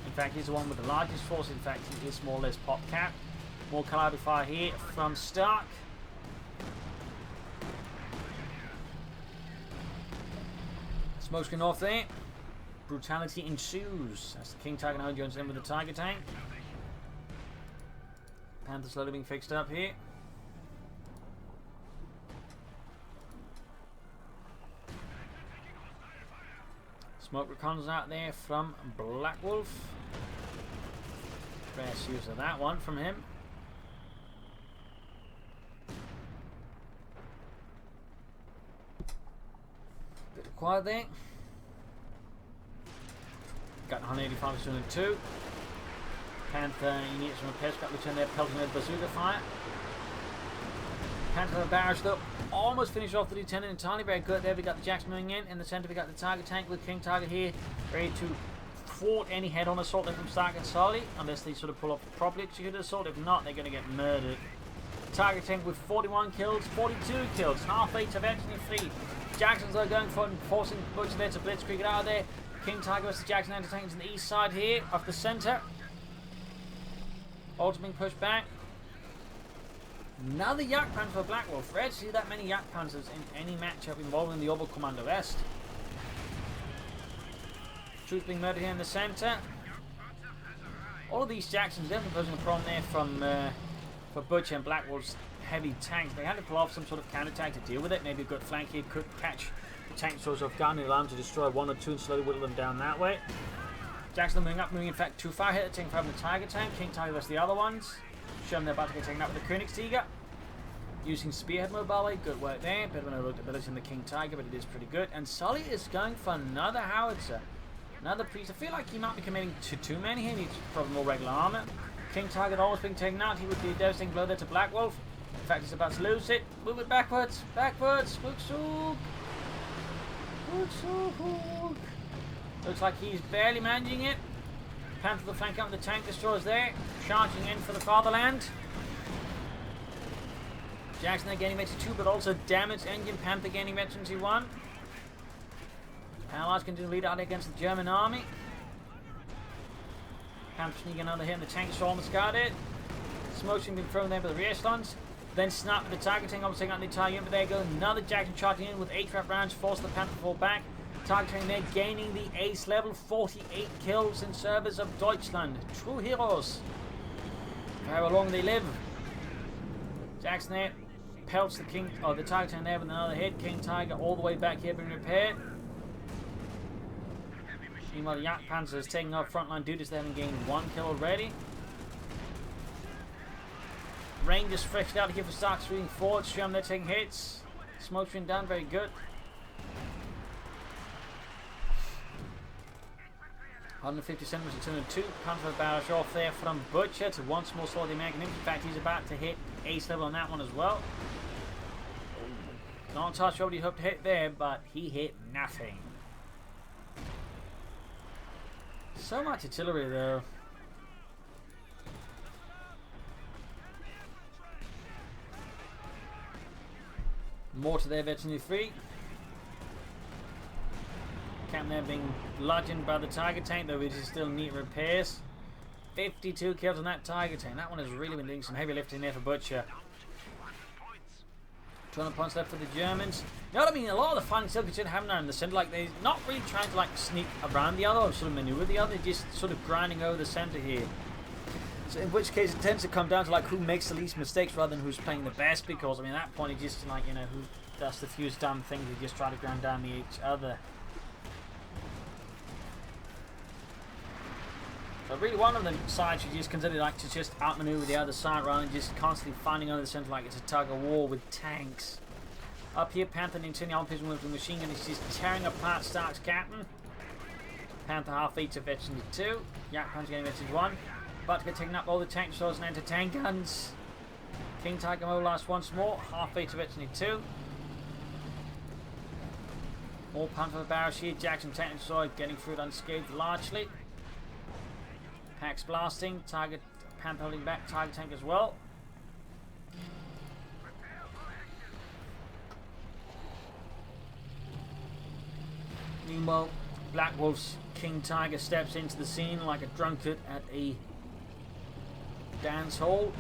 Speaker 1: In fact, he's the one with the largest force. In fact, he is more or less pop cap. More caliber fire here from Stark. Smoke screen off there. Brutality ensues. That's the King Tiger now joins in with the Tiger tank. Panther slowly being fixed up here. Smoke recons out there from Blackwolf. Best use of that one from him. Bit of quiet there. Got 185 to 202. Panther, he needs some repairs. Got return there, pelting with bazooka fire. Panther barraged up. Almost finished off the lieutenant entirely. Very good there. We got the Jacks moving in the center. We got the Tiger tank with King Tiger here, ready to thwart any head-on assault from Stark and Sully, unless they sort of pull off a properly executed assault. If not, they're going to get murdered. Tiger tank with 41 kills, 42 kills, half-8 of infantry. Jackson's are going for forcing Butcher there to blitzkrieg it out of there. King Tiger versus Jackson anti-tanks on the east side here of the center. Also being pushed back. Another Yak Panther for Blackwolf. Rare to see that many Yak Panthers in any matchup involving the Oberkommando West. Troops being murdered here in the center. All of these Jacksons definitely posing a problem there from for Butcher and Blackwolf's heavy tanks. They had to pull off some sort of counterattack to deal with it. Maybe a good flank here could catch the tank source off guard and allow them to destroy one or two and slowly whittle them down that way. Jackson moving up, moving in fact too far here, taking fire from the Tiger tank. King Tiger versus the other ones. Show them they're about to get taken out with the Königstiger. Using Spearhead mobile, good work there. Bit of an overlooked ability in the King Tiger, but it is pretty good. And Sully is going for another howitzer. Another priest. I feel like he might be committing to too many here. He needs probably more regular armor. King Tiger almost being taken out. He would be a devastating blow there to Blackwolf. In fact, he's about to lose it. Move it backwards. Backwards. Looks like he's barely managing it. Panther the flank up with the tank destroyers there. Charging in for the fatherland. Jackson there gaining veteran 2, but also damaged engine. Panther gaining veteran 1. Allies continue to lead out against the German army. Panther sneaking another hit in the tank, so almost got it. Smoking being thrown there by the rear slons. Then snap with the Tiger tank, almost taking out the entire unit. But there you go. Another Jackson charging in with 8 trap rounds, force the Panther to fall back. Tiger tank there gaining the ace level, 48 kills in service of Deutschland. True heroes. How long they live. Jackson there pelts the the Tiger tank there with another hit. King Tiger all the way back here being repaired. Meanwhile, the Yak Panzer is taking off frontline duties. They haven't gained 1 kill already. Rangers freshed out here for Stark shooting forward. Strum they're taking hits. Smoke screen down, very good. 150 centimeters to 202. Panther barrage off there from Butcher to once more slow the American infantry. In fact, he's about to hit ace level on that one as well. Not touch what he hoped to hit there, but he hit nothing. So much artillery though. More to their veteran 3. Captain there being bludgeoned by the Tiger tank, though it is still neat repairs. 52 kills on that Tiger tank. That one has really been doing some heavy lifting there for Butcher. 200 points left for the Germans. You know what I mean? A lot of the fighting still continues happening there in the centre. Like, they're not really trying to, like, sneak around the other or sort of maneuver the other. They're just sort of grinding over the centre here. So in which case it tends to come down to, like, who makes the least mistakes rather than who's playing the best. Because, I mean, at that point, it's just, like, you know, who does the fewest damn things. They just try to grind down each other. So really one of the sides should just consider like to just outmaneuver the other side rather than just constantly finding over the centre like it's a tug of war with tanks. Up here, Panther and Incendiary Prison with the machine gun is just tearing apart Stark's captain. Panther half each of veteran 2. Yak Panther getting veteran 1. About to get taken up all the tank destroyers and anti-tank guns. King Tiger mobilised once more. Half each of veteran 2. More Panther barrage here. Jackson tank destroyer getting through it unscathed largely. Packs blasting, target Panther holding back, target tank as well. Meanwhile, Blackwolf's King Tiger steps into the scene like a drunkard at a dance hall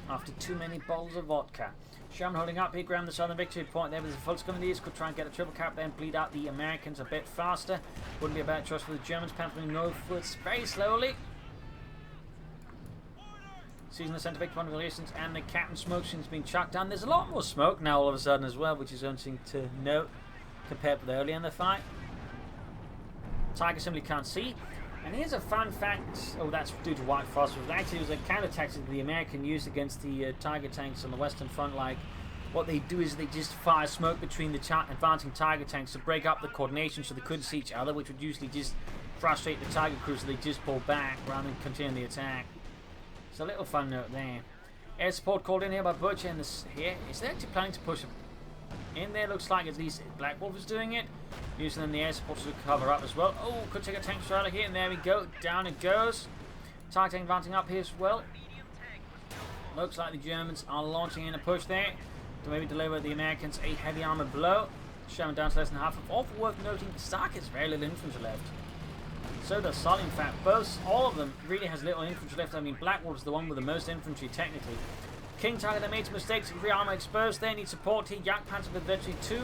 Speaker 1: after too many bottles of vodka. Sherman holding up here, grabbing the southern victory point there with the full Scandinavians. Could try and get a triple cap, then bleed out the Americans a bit faster. Wouldn't be a bad choice for the Germans. Panther northwards very slowly. Seizing the centre victory point of relations, and the captain smoke has been chucked down. There's a lot more smoke now all of a sudden as well, which is something to note compared with earlier in the fight. Tiger simply can't see. And here's a fun fact. Oh, that's due to white phosphorus. Actually, it was a counter-tactic the American used against the Tiger tanks on the Western Front. Like, what they do is they just fire smoke between the advancing Tiger tanks to break up the coordination so they couldn't see each other, which would usually just frustrate the Tiger crew, so they just pull back rather than continue the attack. So a little fun note there. Air support called in here by Butcher in this here. Is they actually planning to push in there? Looks like at least Blackwolf is doing it. Using the air support to cover up as well. Oh, could take a tank straight here, and there we go. Down it goes. Tiger tank advancing up here as well. Looks like the Germans are launching in a push there to maybe deliver the Americans a heavy armor blow. Sherman down to less than half. Also worth noting, Stark has very little infantry left. So does Sully. In fact, all of them really has little infantry left. I mean, Blackwolf is the one with the most infantry technically. King Tiger, they made some mistakes. Free armor exposed there. Need support here. Yak Panther with Victory 2.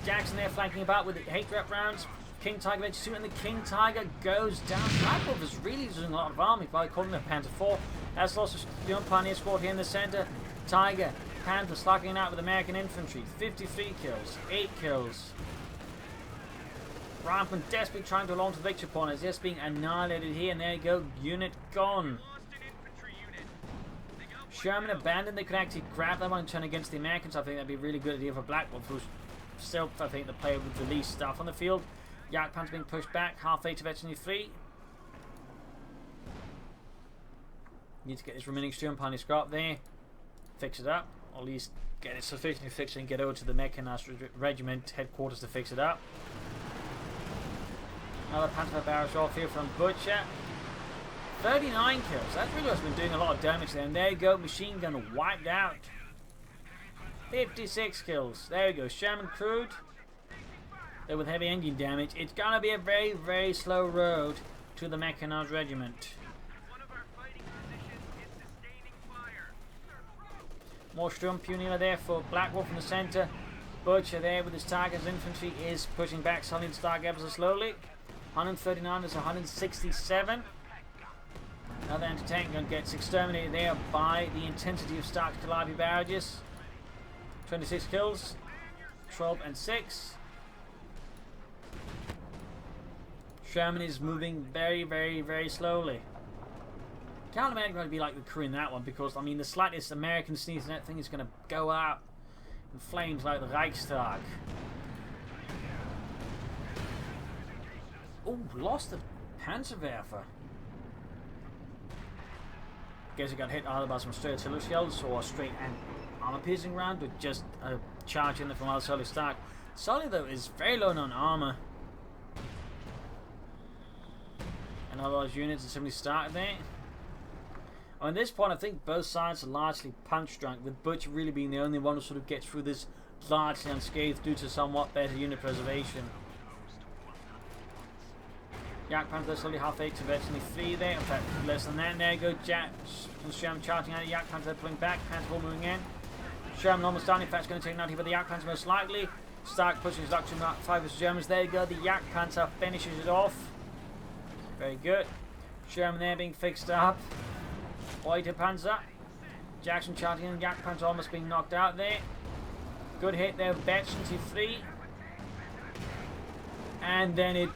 Speaker 1: Jackson there flanking about with the hate rep rounds. King Tiger Victory 2, and the King Tiger goes down. Blackwolf is really losing a lot of army by calling them Panther 4. That's lost the Pioneer squad here in the center. Tiger, Panther slugging out with American infantry. 53 kills, 8 kills. Rampant desperately trying to hold on to the victory point. It's just being annihilated here, and there you go. Unit gone. Sherman abandoned. They could actually grab that one and turn against the Americans. I think that'd be a really good idea for Blackwolf, who's still, I think, the player with the least stuff on the field. Yak Panther being pushed back. Half 8 of veteran 3. Need to get this remaining Sturm Pioneer scrap there. Fix it up. Or at least get it sufficiently fixed and get over to the Mechanized Regiment headquarters to fix it up. Another Panther barrage off here from Butcher. 39 kills. That's really what's been doing a lot of damage there. And there you go. Machine gun wiped out. 56 kills. There we go. Sherman crude. Though with heavy engine damage, it's gonna be a very, very slow road to the Mechanized Regiment. More Sturm Pioneer there for Blackwolf in the center. Butcher there with his Tiger's infantry is pushing back Sully and Stark ever so slowly. 139 is 167. Another anti-tank gun gets exterminated there by the intensity of Stark's Calliope barrages. 26 kills, 12 and 6. Sherman is moving very, very, very slowly. Can't imagine going to be like the crew in that one, because I mean the slightest American sneeze and that thing is going to go up in flames like the Reichstag. Oh, lost the Panzerwerfer. Guess he got hit either by some straight artillery shells or a straight armor piercing round, or just a charge in there from other Sully Stark. Sully though is very low on armor. And all those units are simply started there. At this point, I think both sides are largely punch drunk, with Butcher really being the only one who sort of gets through this largely unscathed due to somewhat better unit preservation. Yak Panther slowly half 8 to virtually 3 there. In fact, less than that. There you go. Jack and Sherman charging out. Yak Panther pulling back. Panther moving in. Sherman almost done. In fact, it's going to take 90 by the Yak Panzer most likely. Stark pushing his luck to Mark 5 as Germans. There you go. The Yak Panzer finishes it off. Very good. Sherman there being fixed up. White Panzer. Jackson charging in. Yak Panzer almost being knocked out there. Good hit there. Benson T3. And then it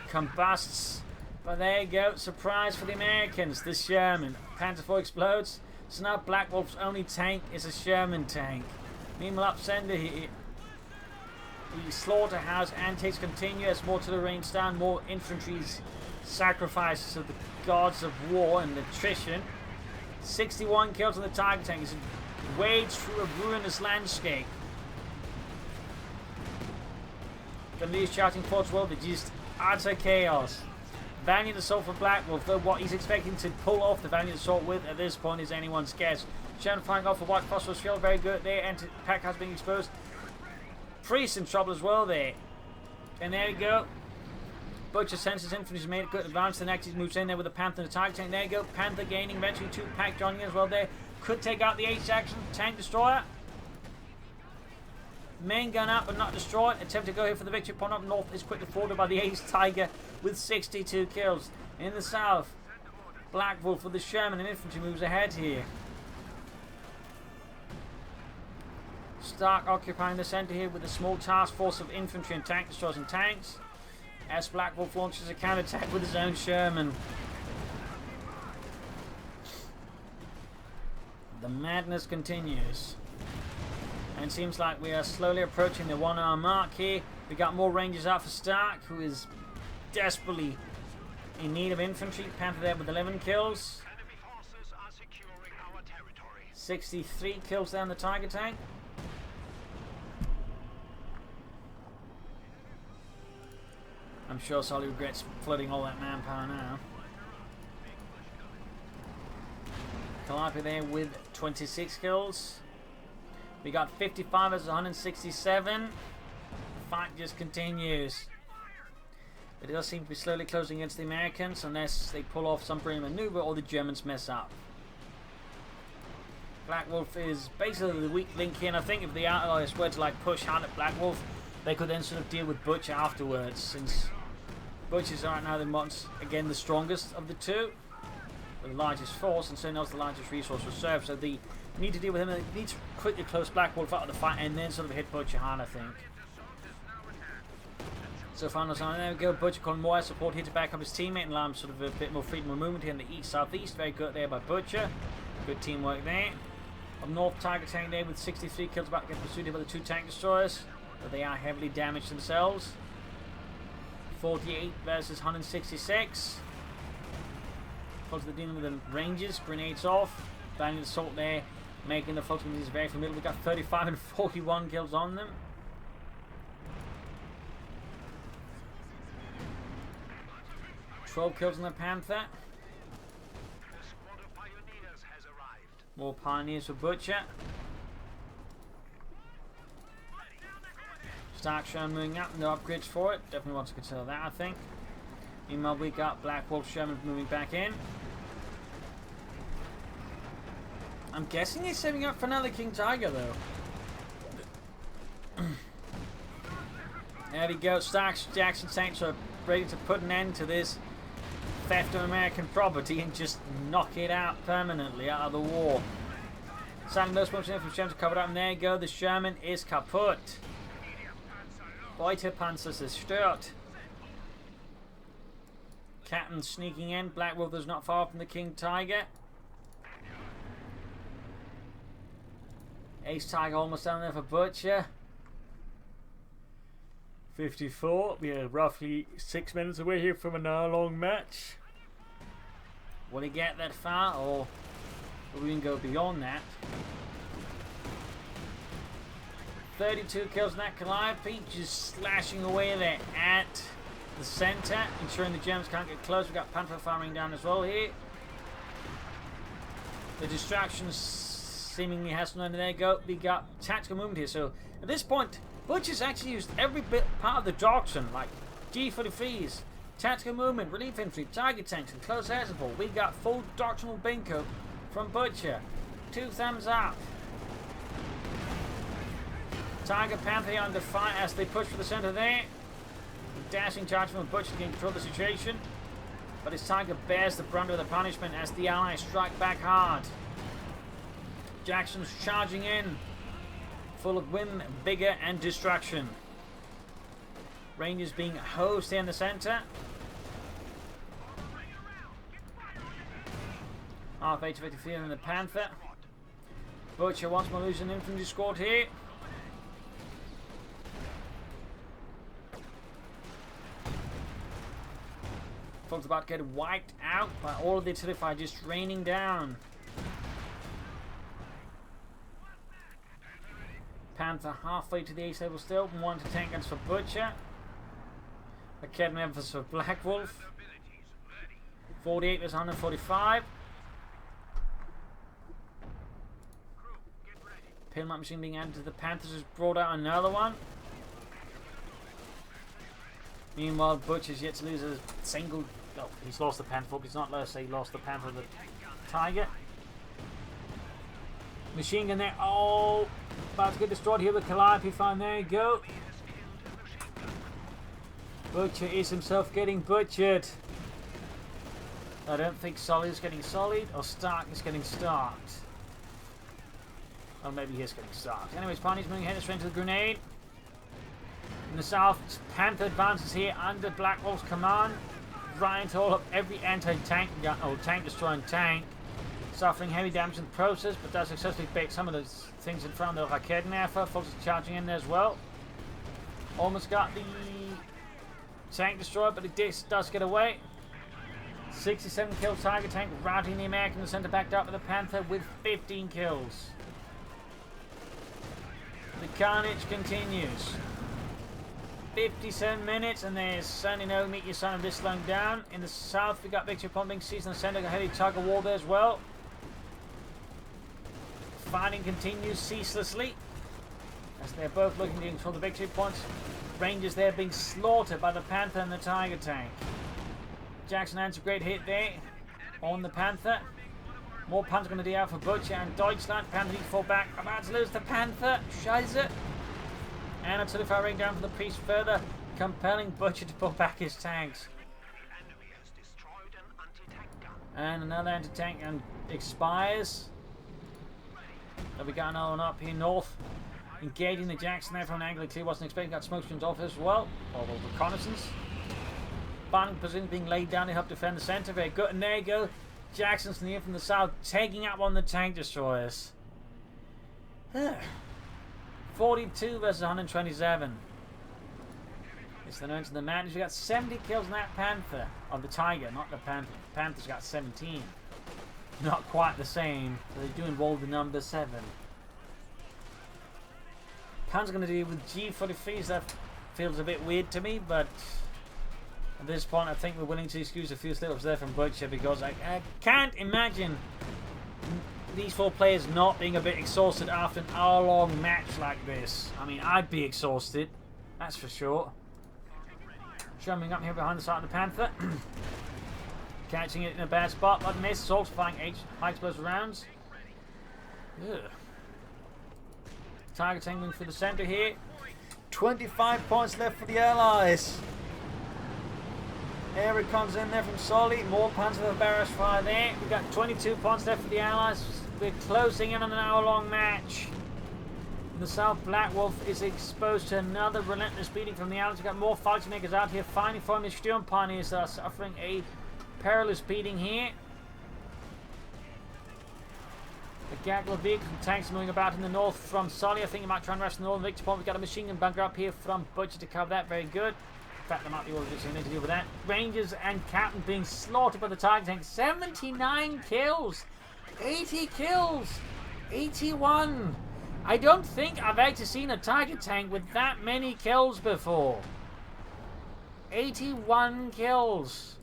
Speaker 1: combusts. But there you go. Surprise for the Americans. The Sherman. Panzer IV explodes. So now Blackwolf's only tank is a Sherman tank. Meanwhile, up center here, the slaughterhouse antics continue as more to the range stand, more infantry's sacrifices of the gods of war and attrition. 61 kills on the Tiger tank as it wades through a ruinous landscape. These shouting forts will be just utter chaos. Valiant assault for Blackwolf, though what he's expecting to pull off the Valiant assault with at this point is anyone's guess. Sherman firing off a white phosphorus shield, very good there. Anti-pack has been exposed. Priest in trouble as well there. And there you go. Butcher senses infantry's made a good advance. The next he moves in there with the Panther and the Tiger tank. There you go. Panther gaining eventually 2 pack joining as well there. Could take out the Ace action. Tank destroyer. Main gun up but not destroyed. Attempt to go here for the victory. Point up north is quickly forwarded by the Ace Tiger with 62 kills. In the south, Blackwolf with the Sherman and infantry moves ahead here. Stark occupying the centre here with a small task force of infantry and tank destroyers and tanks. As Blackwolf launches a counterattack with his own Sherman. The madness continues. And it seems like we are slowly approaching the 1 hour mark here. We got more Rangers out for Stark, who is desperately in need of infantry. Panther there with 11 kills. 63 kills down the Tiger tank. I'm sure Sully regrets flooding all that manpower now. Calliope there with 26 kills. We got 55 as 167. The fight just continues. It does seem to be slowly closing against the Americans unless they pull off some brilliant maneuver or the Germans mess up. Blackwolf is basically the weak link here, and I think if the Allies were to like push hard at Blackwolf, they could then sort of deal with Butcher afterwards, since Butcher's right now again the strongest of the two, the largest force, and so knows the largest resource reserve. So they need to deal with him. They need to quickly close Blackwolf out of the fight and then sort of hit Butcher hard, I think. So final sign, there we go. Butcher calling more support here to back up his teammate and allow him sort of a bit more freedom of movement here in the east-southeast. Very good there by Butcher. Good teamwork there. Up north, Tiger tank there with 63 kills, about to get pursued here by the 2 tank destroyers, but they are heavily damaged themselves. 48 versus 166. Folks, they're dealing with the Rangers. Grenades off. Valiant assault there, making the folks with these very familiar. We've got 35 and 41 kills on them. Kills on the Panther. More pioneers for Butcher. Stark Sherman moving up, no upgrades for it. Definitely want to consider that, I think. Meanwhile, we got Blackwolf Sherman moving back in. I'm guessing he's saving up for another King Tiger, though. There we go. Stark Jackson Saints are ready to put an end to this theft of American property and just knock it out permanently out of the war. Standing those points from Sherman covered up, and there you go. The Sherman is kaputt. Beute Panzer zerstört. Captain sneaking in. Blackwolf is not far from the King Tiger. Ace Tiger almost down there for Butcher. 54. We are roughly 6 minutes away here from an hour-long match. Will he get that far, or will we even go beyond that? 32 kills in that Calliope, just slashing away there at the center, ensuring the Germans can't get close. We've got Panther firing down as well here. The distraction seemingly has no end. There you go. We got tactical movement here. So at this point, Butcher's actually used every bit part of the doctrine, like G43s, tactical movement, relief infantry, Tiger tanks, and close air support. We got full doctrinal bingo from Butcher. 2 thumbs up. Tiger Panther here under fire as they push for the center there. The dashing charge from Butcher can control the situation. But his Tiger bears the brunt of the punishment as the Allies strike back hard. Jackson's charging in, full of wind, vigor, and destruction. Rangers being hosed here in the center. Half 8 of 83 in the Panther. Butcher once more losing infantry squad here. Folks about to get wiped out by all of the artillery fire just raining down. Panther halfway to the ace level still. 1 to tank guns for Butcher. Academy emphasis for Blackwolf. 48 versus 145. Pillmap machine being added to the Panthers has brought out another one. Meanwhile, Butcher's yet to lose a single. Oh, he's lost the Panther, but he's not allowed to say he lost the Panther, the Tiger. Machine gun there. Oh, about to get destroyed here with Calliope. Fine, there you go. Butcher is himself getting butchered. I don't think Sully is getting sullied, or Stark is getting starked. Or maybe he is getting starked. Anyways, Parney's moving ahead straight to the grenade. In the south, Panther advances here under Blackwolf's command. Right into all of every anti-tank gun, or tank destroying tank. Suffering heavy damage in the process, but does successfully bait some of the things in front of the Raketenwerfer. Folks are charging in there as well. Almost got the tank destroyed, but it does get away. 67 kills Tiger tank, routing the American. The center backed up with the Panther with 15 kills. The carnage continues. 57 minutes, and there's certainly no meet your sign of this slowing down. In the south, we got victory pumping season. The center, got heavy tug of war there as well. Fighting continues ceaselessly as they're both looking to control the victory points. Rangers there being slaughtered by the Panther and the Tiger tank. Jackson lands a great hit there on the Panther. More Panther going to be out for Butcher and Deutschland. Panther needs to fall back. About to lose the Panther. Scheiße. And artillery fire rain down from the priest, further compelling Butcher to pull back his tanks. And another anti-tank gun expires. So we got another one up here north. Engaging the Jackson there from an angle he clearly wasn't expecting. Got smoke screens off as well. Or reconnaissance. Finding position being laid down to help defend the center. Very good. And there you go. Jackson's near from the south, taking up on the tank destroyers. 42 versus 127. It's the notes of the man. We got 70 kills in that Panther. Of the Tiger, not the Panther. The Panther's got 17. Not quite the same. So they do involve the number 7. Panther's going to deal with G43s. That feels a bit weird to me, but at this point I think we're willing to excuse a few slips there from Butcher, because I can't imagine these 4 players not being a bit exhausted after an hour-long match like this. I mean, I'd be exhausted, that's for sure. Jumping up here behind the side of the Panther. Catching it in a bad spot, but miss. Assault firing high explosive rounds. Ugh. Tiger tangling for the center here. 25 points left for the Allies. Air recons in there from Sully. More Panther of barrage fire there. We've got 22 points left for the Allies. We're closing in on an hour-long match. In the south, Blackwolf is exposed to another relentless beating from the Allies. We've got more fighting makers out here fighting for him. The Sturm Pioneers are suffering a perilous beating here. The gaggle of vehicles and tanks moving about in the north from Sully. I think he might try and rush the northern victory point. We've got a machine gun bunker up here from Butcher to cover that. Very good. In fact, there might be all of this to deal with that. Rangers and Captain being slaughtered by the Tiger tank. 79 kills. 80 kills. 81. I don't think I've actually seen a Tiger tank with that many kills before. 81 kills.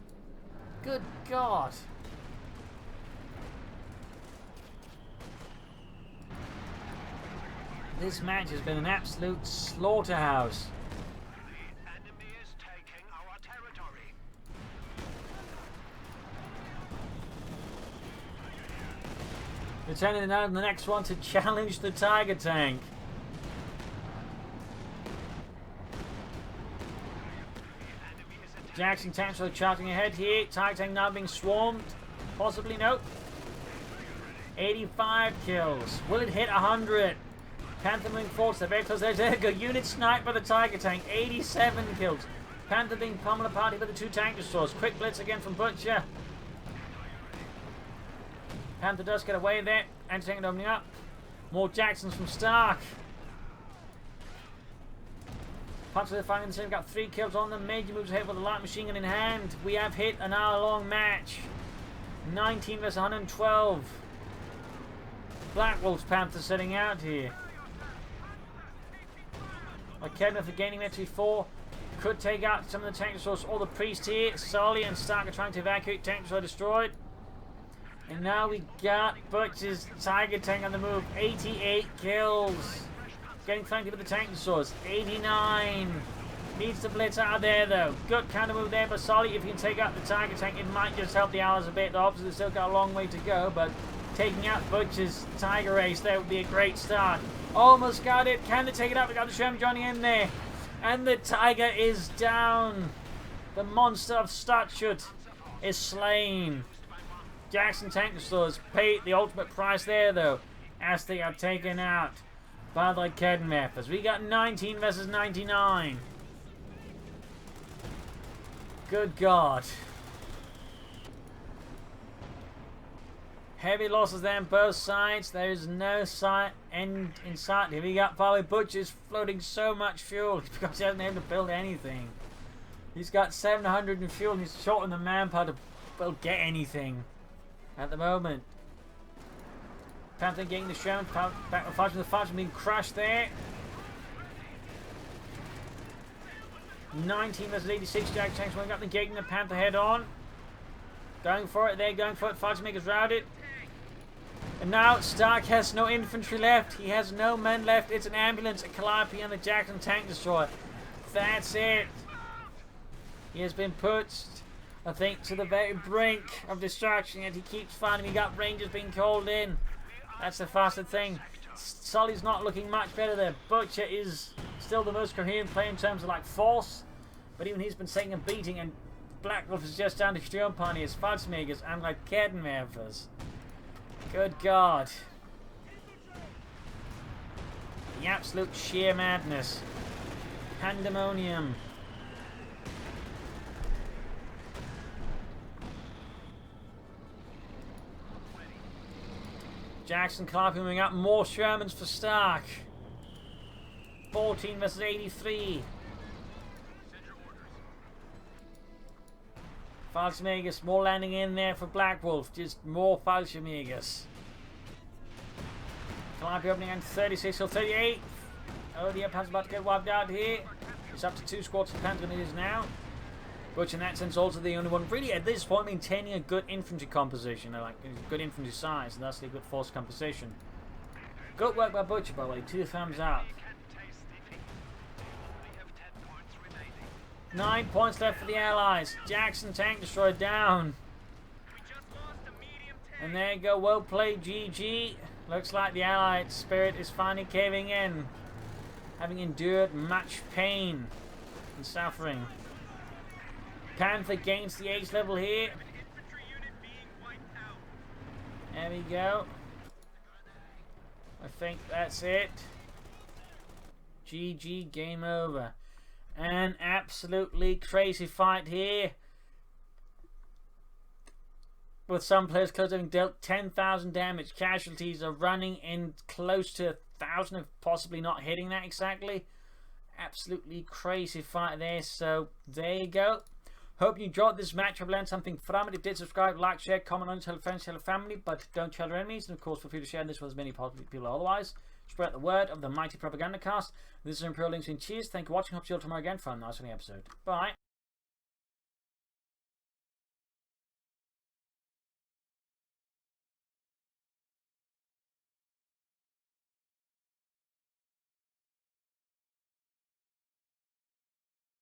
Speaker 1: Good God. This match has been an absolute slaughterhouse.
Speaker 2: The enemy is taking our territory.
Speaker 1: Returning now to the next one to challenge the Tiger tank. Jackson tanks are charging ahead here. Tiger tank now being swarmed. Possibly, nope. 85 kills. Will it hit 100? Panther moving forward. They're very close. There's a good unit sniped by the Tiger tank. 87 kills. Panther being pummeled apart by the 2 tank destroyers. Quick blitz again from Butcher. Panther does get away there. Anti-tank opening up. More Jacksons from Stark. Puncher finding the same. Got 3 kills on them. Major moves ahead with a light machine gun in hand. We have hit an hour-long match. 19 versus 112. Blackwolf's Panther setting out here. Kedma for gaining victory 4. Could take out some of the tank destroyers or the priest here. Sully and Stark are trying to evacuate. Tank destroyer destroyed. And now we got Butcher's Tiger tank on the move. 88 kills. Getting flanked with the tank destroyers. 89. Needs to blitz out of there though. Good counter move there by Sully. If you can take out the Tiger tank, it might just help the Allies a bit. The opposite has still got a long way to go, but taking out Butcher's Tiger race there would be a great start. Almost got it. Can they take it up? We got the Sherman joining in there. And the Tiger is down. The monster of Stadtschutt is slain. Jackson tank destroyers pay the ultimate price there though, as they are taken out by the Kedmethers. We got 19 versus 99. Good God. Heavy losses there on both sides. There is no end in sight here. We got Polly Butcher's floating so much fuel because he hasn't been able to build anything. He's got 700 in fuel and he's short on the manpower to build get anything at the moment. Panther getting the Sherman back with the Fudge being crushed there. 19 versus 86. Jack tanks going up the gate and the Panther head on. Going for it, they're going for it. Fudge makers routed. And now Stark has no infantry left. He has no men left. It's an ambulance, a Calliope, and a Jackson tank destroyer. That's it. He has been pushed, I think, to the very brink of destruction, and he keeps finding. We got Rangers being called in. That's the faster thing. Sully's not looking much better there. Butcher is still the most coherent player in terms of like force, but even he's been taking a beating, and Blackwolf is just down to Sturmpioneers, Fadsmakers, and like Kedmethers. Good God. The absolute sheer madness. Pandemonium. Jackson Clark moving up. More Shermans for Stark. 14 versus 83. Fallschirmjägers, more landing in there for Blackwolf. Just more Fallschirmjägers. Calliope opening on 36 or 38. Oh, the Panther's about to get wiped out here. It's up to 2 squads for Panther than it is now. Which in that sense also the only one really at this point maintaining a good infantry composition. Like a good infantry size and thus a good force composition. Good work by Butcher by the way. 2 thumbs up. 9 points left for the Allies. Jackson tank destroyer down. And there you go. Well played, GG. Looks like the Allied spirit is finally caving in. Having endured much pain and suffering. Panther gains the H level here. There we go. I think that's it. GG, game over. An absolutely crazy fight here. With some players close having dealt 10,000 damage. Casualties are running in close to 1,000, if possibly not hitting that exactly. Absolutely crazy fight there. So there you go. Hope you enjoyed this match. I've learned something from it. If you did, subscribe, like, share, comment on it, tell friends, tell family, but don't tell your enemies. And of course, feel free to share this with as many possible people otherwise. Spread the word of the mighty Propagandacast. This is Imperial Links and cheers. Thank you for watching. Hope to see you all tomorrow again for a nice episode. Bye.